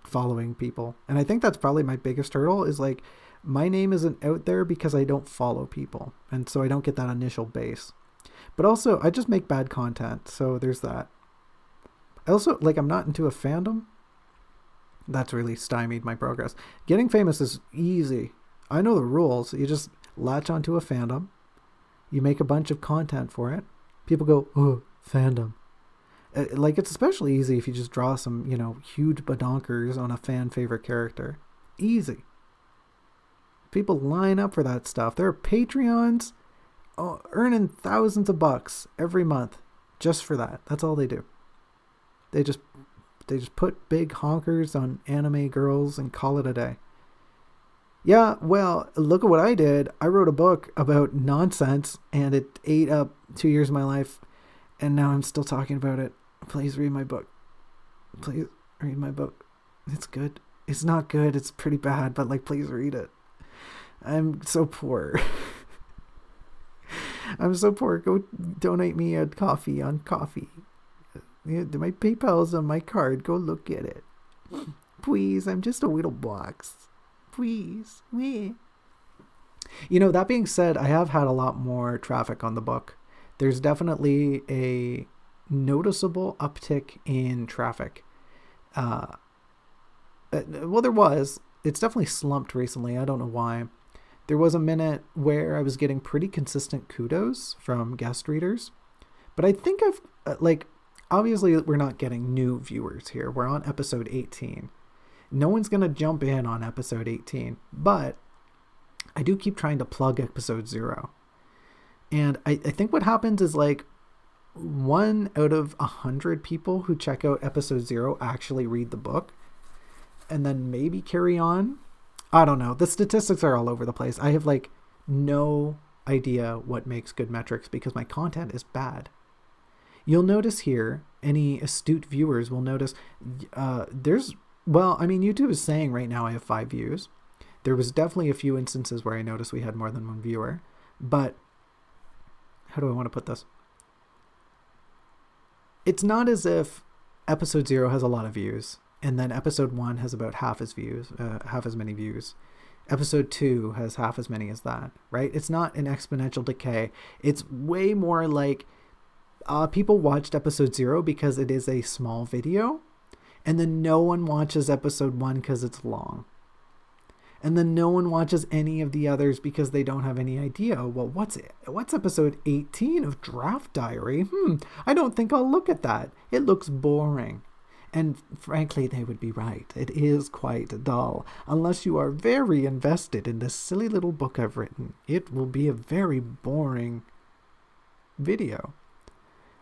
following people. And I think that's probably my biggest hurdle is like my name isn't out there because I don't follow people. And so I don't get that initial base. But also I just make bad content. So there's that. I also like I'm not into a fandom. That's really stymied my progress. Getting famous is easy. I know the rules. You just latch onto a fandom. You make a bunch of content for it. People go, oh, fandom. Like, it's especially easy if you just draw some, huge badonkers on a fan favorite character. Easy. People line up for that stuff. There are Patreons earning thousands of bucks every month just for that. That's all they do. They just put big honkers on anime girls and call it a day. Yeah, well, look at what I did. I wrote a book about nonsense, and it ate up 2 years of my life, and now I'm still talking about it. Please read my book. Please read my book. It's good. It's not good. It's pretty bad, but, please read it. I'm so poor. I'm so poor. Go donate me a coffee on Coffee. My PayPal's on my card. Go look at it. Please, I'm just a little box. Please. That being said, I have had a lot more traffic on the book. There's definitely a noticeable uptick in traffic. Well, there was. It's definitely slumped recently. I don't know why. There was a minute where I was getting pretty consistent kudos from guest readers. But I think obviously we're not getting new viewers here. We're on episode 18. No one's going to jump in on episode 18, but I do keep trying to plug episode 0. And I think what happens is 1 out of 100 people who check out episode 0 actually read the book and then maybe carry on. I don't know. The statistics are all over the place. I have no idea what makes good metrics because my content is bad. You'll notice here, any astute viewers will notice YouTube is saying right now I have 5 views. There was definitely a few instances where I noticed we had more than 1 viewer. But how do I want to put this? It's not as if episode 0 has a lot of views and then episode 1 has about half as many views. Episode 2 has half as many as that, right? It's not an exponential decay. It's way more like people watched episode 0 because it is a small video. And then no one watches episode 1 because it's long. And then no one watches any of the others because they don't have any idea. Well, what's episode 18 of Draft Diary? I don't think I'll look at that. It looks boring. And frankly, they would be right. It is quite dull. Unless you are very invested in this silly little book I've written, it will be a very boring video.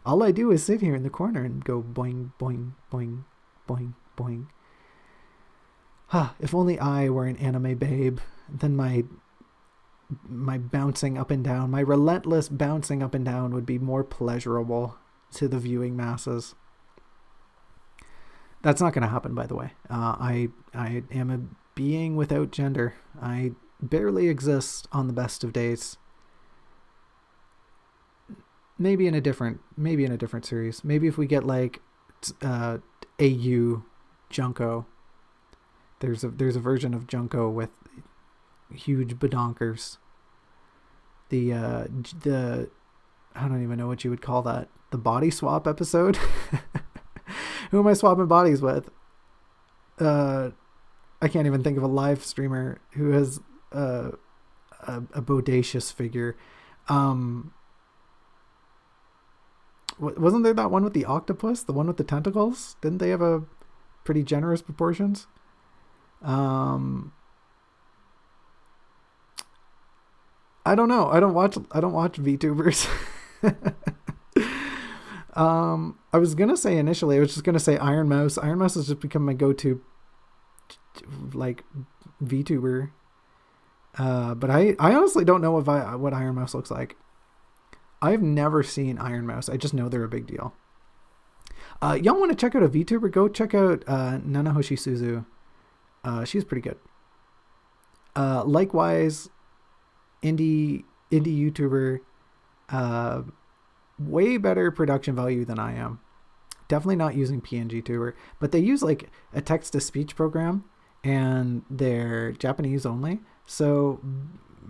All I do is sit here in the corner and go boing, boing, boing, boing, boing. If only I were an anime babe, then my bouncing up and down, my relentless bouncing up and down would be more pleasurable to the viewing masses. That's not going to happen, by the way. I am a being without gender. I barely exist on the best of days. Maybe in a different series. Maybe if we get AU Junco. There's a version of Junco with huge badonkers. The I don't even know what you would call that. The body swap episode. Who am I swapping bodies with? I can't even think of a live streamer who has a bodacious figure. Wasn't there that one with the octopus? The one with the tentacles? Didn't they have a pretty generous proportions? I don't know. I don't watch VTubers. I was gonna say initially, I was just gonna say Iron Mouse. Iron Mouse has just become my go-to VTuber. But I honestly don't know what Iron Mouse looks like. I've never seen Iron Mouse. I just know they're a big deal. Y'all want to check out a VTuber? Go check out Nanahoshi Suzu. She's pretty good. Likewise, indie YouTuber, way better production value than I am. Definitely not using PNG Tuber, but they use like a text to speech program, and they're Japanese only, so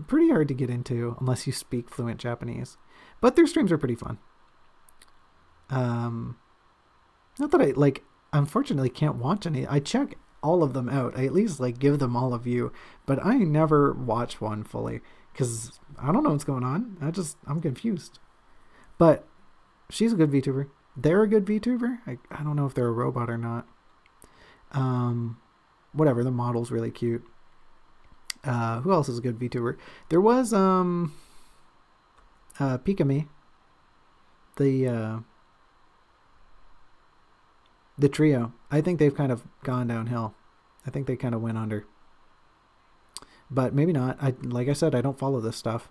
pretty hard to get into unless you speak fluent Japanese. But their streams are pretty fun. Not that I like, unfortunately can't watch any. I check all of them out. I at least like give them all a view, but I never watch one fully because I don't know what's going on. I'm confused. But she's a good VTuber. They're a good VTuber. I don't know if they're a robot or not. Whatever. The model's really cute. Who else is a good VTuber? There was Pikami, the trio. I think they've kind of gone downhill. I think they kind of went under. But maybe not. Like I said, I don't follow this stuff.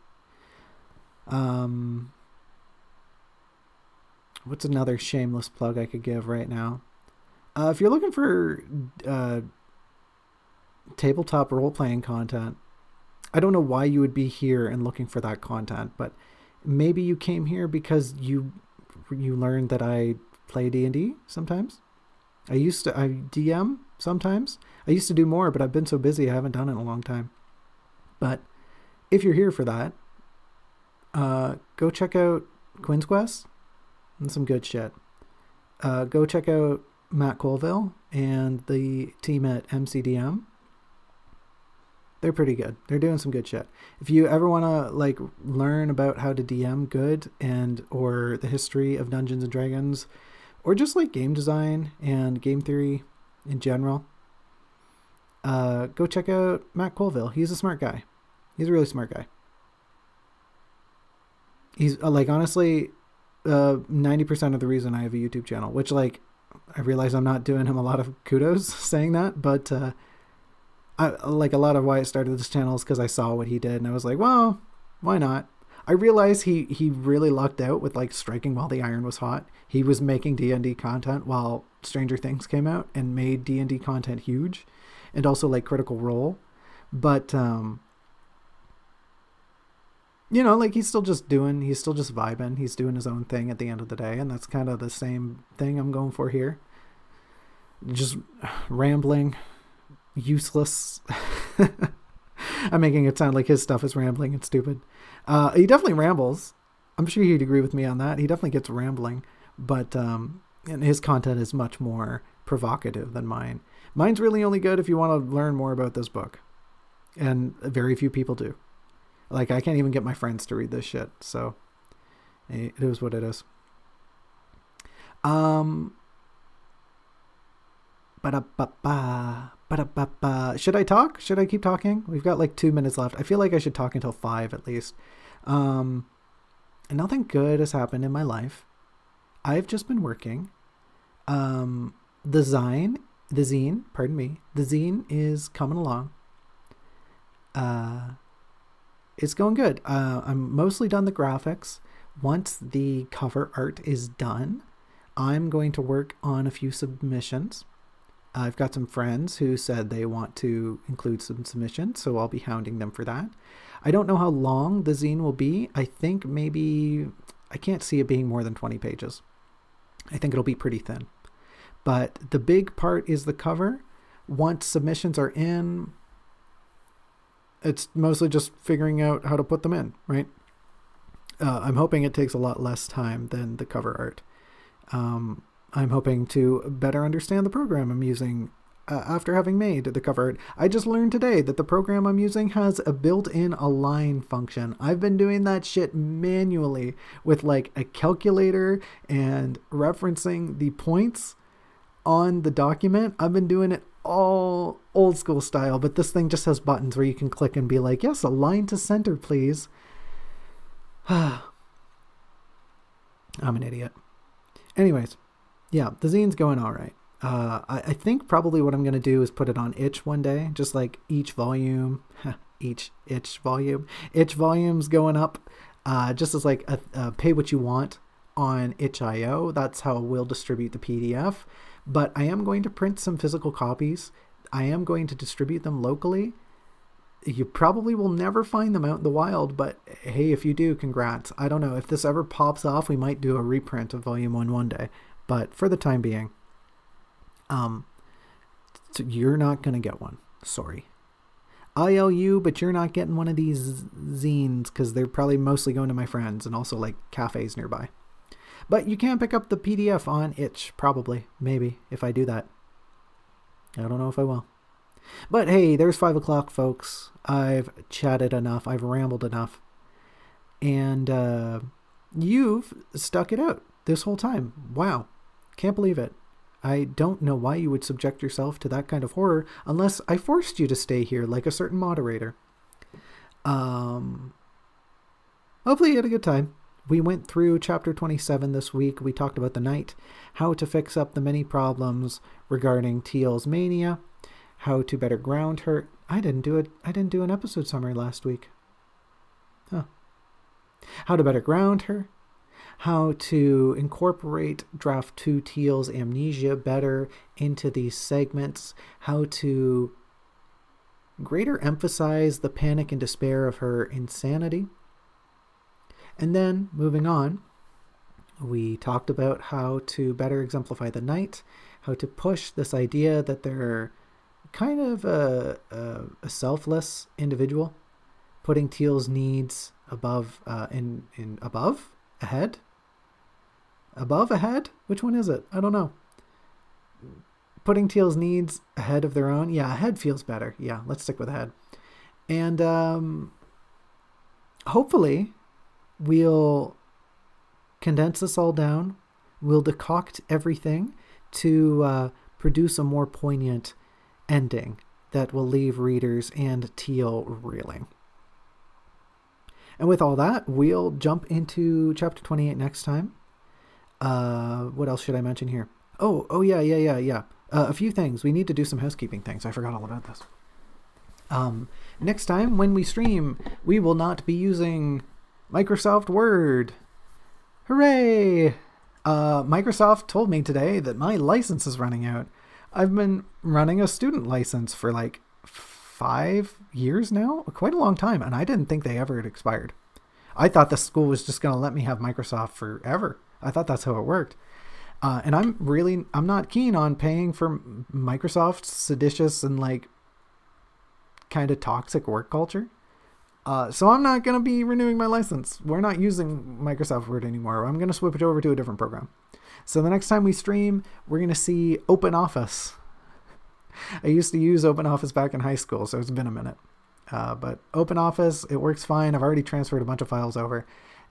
What's another shameless plug I could give right now? If you're looking for tabletop role-playing content, I don't know why you would be here and looking for that content, but maybe you came here because you learned that I play D&D sometimes. I DM sometimes. I used to do more, but I've been so busy I haven't done it in a long time. But if you're here for that, go check out Quinn's Quest and some good shit. Go check out Matt Colville and the team at MCDM. They're pretty good. They're doing some good shit. If you ever want to like learn about how to DM good or the history of Dungeons and Dragons, or just like game design and game theory in general, go check out Matt Colville. He's a smart guy. He's a really smart guy. He's like, honestly, 90% of the reason I have a YouTube channel, which like, I realize I'm not doing him a lot of kudos saying that, but I like a lot of why I started this channel is because I saw what he did and I was like, well, why not? I realized he really lucked out with like striking while the iron was hot. He was making D&D content while Stranger Things came out and made D&D content huge, and also like Critical Role. But you know, like he's still just vibing. He's doing his own thing at the end of the day, and that's kind of the same thing I'm going for here. Just rambling, useless. I'm making it sound like his stuff is rambling and stupid. He definitely rambles. I'm sure he'd agree with me on that. He definitely gets rambling, but and his content is much more provocative than mine. Mine's really only good if you want to learn more about this book, and very few people do. Like, I can't even get my friends to read this shit, so it is what it is. Should I talk? Should I keep talking? We've got like 2 minutes left. I feel like I should talk until 5 at least. And nothing good has happened in my life. I've just been working. The zine is coming along. It's going good. I'm mostly done the graphics. Once the cover art is done, I'm going to work on a few submissions. I've got some friends who said they want to include some submissions, so I'll be hounding them for that. I don't know how long the zine will be. I think maybe, I can't see it being more than 20 pages. I think it'll be pretty thin. But the big part is the cover. Once submissions are in, it's mostly just figuring out how to put them in, right? I'm hoping it takes a lot less time than the cover art. I'm hoping to better understand the program I'm using after having made the cover art. I just learned today that the program I'm using has a built-in align function. I've been doing that shit manually with like a calculator and referencing the points on the document. I've been doing it all old school style, but this thing just has buttons where you can click and be like, yes, align to center, please. I'm an idiot. Anyways, yeah, the zine's going all right. I think probably what I'm going to do is put it on itch one day, just like each volume. each itch volume. Itch volume's going up, just as like a pay what you want on itch.io. That's how we'll distribute the PDF. But I am going to print some physical copies. I am going to distribute them locally. You probably will never find them out in the wild, but hey, if you do, congrats. I don't know if this ever pops off, we might do a reprint of volume 1 one day, but for the time being, so you're not going to get one. Sorry. ILU, but you're not getting one of these zines because they're probably mostly going to my friends and also like cafes nearby. But you can pick up the PDF on itch, probably, maybe, if I do that. I don't know if I will. But hey, there's 5 o'clock, folks. I've chatted enough. I've rambled enough. And you've stuck it out this whole time. Wow. Can't believe it. I don't know why you would subject yourself to that kind of horror unless I forced you to stay here like a certain moderator. Hopefully you had a good time. We went through chapter 27 this week. We talked about the night, how to fix up the many problems regarding Teal's mania, how to better ground her. I didn't do an episode summary last week. Huh. How to better ground her, how to incorporate draft 2 Teal's amnesia better into these segments, how to greater emphasize the panic and despair of her insanity. And then, moving on, we talked about how to better exemplify the night, how to push this idea that they're kind of a selfless individual, putting Teal's needs above, ahead? Above, ahead? Which one is it? I don't know. Putting Teal's needs ahead of their own? Yeah, ahead feels better. Yeah, let's stick with ahead. And hopefully we'll condense this all down. We'll decoct everything to produce a more poignant ending that will leave readers and Teal reeling. And with all that, we'll jump into chapter 28 next time. What else should I mention here? Oh yeah. A few things. We need to do some housekeeping things. I forgot all about this. Next time when we stream, we will not be using Microsoft Word. Hooray! Microsoft told me today that my license is running out. I've been running a student license for like 5 years now, quite a long time, and I didn't think they ever had expired. I thought the school was just going to let me have Microsoft forever. I thought that's how it worked. And I'm not keen on paying for Microsoft's seditious and like kind of toxic work culture. So I'm not going to be renewing my license. We're not using Microsoft Word anymore. I'm going to switch it over to a different program. So the next time we stream, we're going to see OpenOffice. I used to use OpenOffice back in high school, so it's been a minute. But OpenOffice, it works fine. I've already transferred a bunch of files over.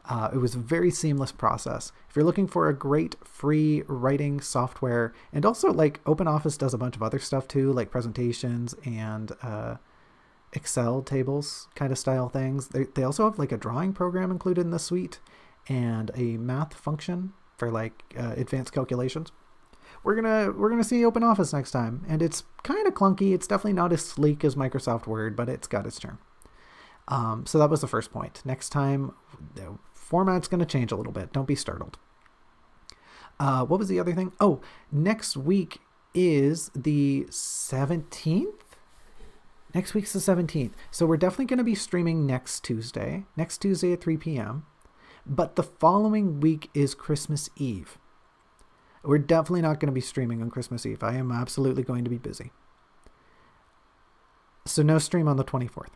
It was a very seamless process. If you're looking for a great free writing software, and also like OpenOffice does a bunch of other stuff too, like presentations and Excel tables kind of style things. They also have like a drawing program included in the suite and a math function for like advanced calculations. We're gonna see OpenOffice next time, and it's kind of clunky. It's definitely not as sleek as Microsoft Word, but it's got its charm. So that was the first point. Next time, the format's going to change a little bit. Don't be startled. What was the other thing? Oh, next week is the 17th? Next week's the 17th. So we're definitely going to be streaming next Tuesday at 3 p.m. But the following week is Christmas Eve. We're definitely not going to be streaming on Christmas Eve. I am absolutely going to be busy. So no stream on the 24th.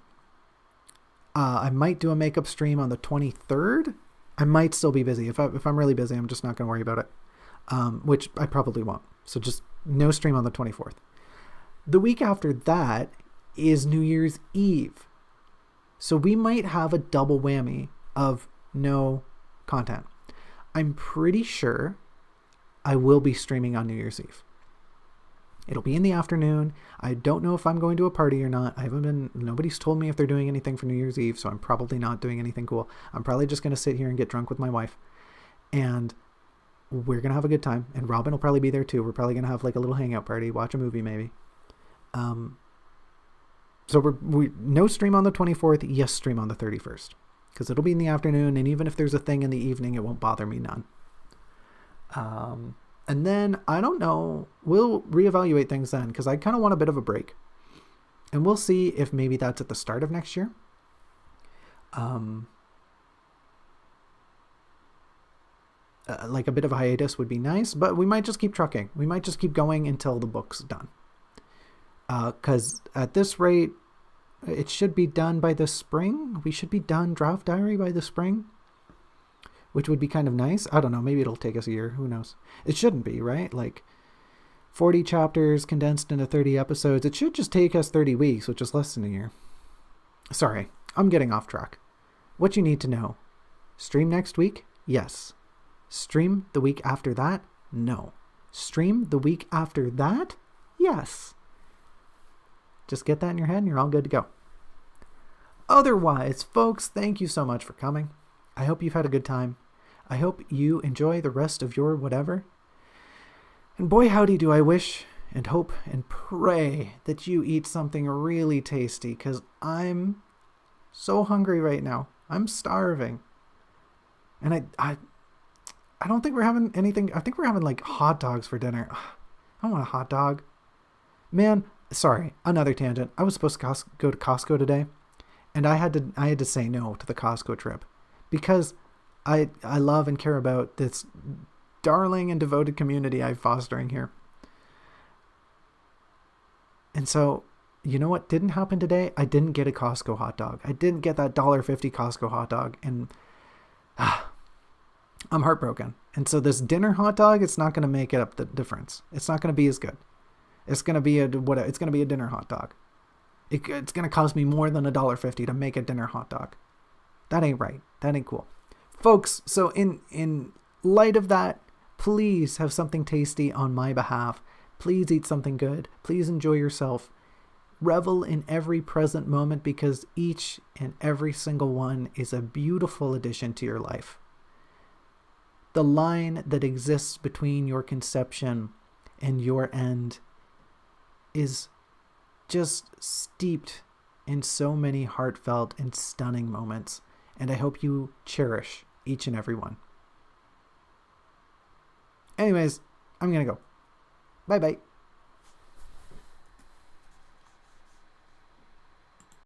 I might do a makeup stream on the 23rd. I might still be busy. If I'm really busy, I'm just not going to worry about it, which I probably won't. So just no stream on the 24th. The week after that is New Year's Eve. So we might have a double whammy of no content. I'm pretty sure I will be streaming on New Year's Eve. It'll be in the afternoon. I don't know if I'm going to a party or not. Nobody's told me if they're doing anything for New Year's Eve, so I'm probably not doing anything cool. I'm probably just going to sit here and get drunk with my wife. And we're going to have a good time. And Robin will probably be there too. We're probably going to have like a little hangout party, watch a movie maybe. So we no stream on the 24th. Yes, stream on the 31st. Because it'll be in the afternoon. And even if there's a thing in the evening, it won't bother me none. And then, I don't know, we'll reevaluate things then. Because I kind of want a bit of a break. And we'll see if maybe that's at the start of next year. Like a bit of a hiatus would be nice. But we might just keep trucking. We might just keep going until the book's done. Because at this rate, it should be done by the spring. We should be done Draft Diary by the spring, which would be kind of nice. I don't know. Maybe it'll take us a year. Who knows? It shouldn't be, right? Like 40 chapters condensed into 30 episodes. It should just take us 30 weeks, which is less than a year. Sorry, I'm getting off track. What you need to know. Stream next week? Yes. Stream the week after that? No. Stream the week after that? Yes. Just get that in your head and you're all good to go. Otherwise, folks, thank you so much for coming. I hope you've had a good time. I hope you enjoy the rest of your whatever. And boy, howdy do I wish and hope and pray that you eat something really tasty, because I'm so hungry right now. I'm starving. And I don't think we're having anything. I think we're having like hot dogs for dinner. I want a hot dog. Man, sorry, another tangent. I was supposed to go to Costco today, and I had to say no to the Costco trip because I love and care about this darling and devoted community I'm fostering here. And so, you know what didn't happen today? I didn't get a Costco hot dog. I didn't get that $1.50 Costco hot dog, and I'm heartbroken. And so this dinner hot dog, it's not going to make it up the difference. It's not going to be as good. It's going to be a dinner hot dog. It's going to cost me more than $1.50 to make a dinner hot dog. That ain't right. That ain't cool. Folks, so in light of that, please have something tasty on my behalf. Please eat something good. Please enjoy yourself. Revel in every present moment, because each and every single one is a beautiful addition to your life. The line that exists between your conception and your end is just steeped in so many heartfelt and stunning moments, and I hope you cherish each and every one. Anyways, I'm gonna go. Bye-bye.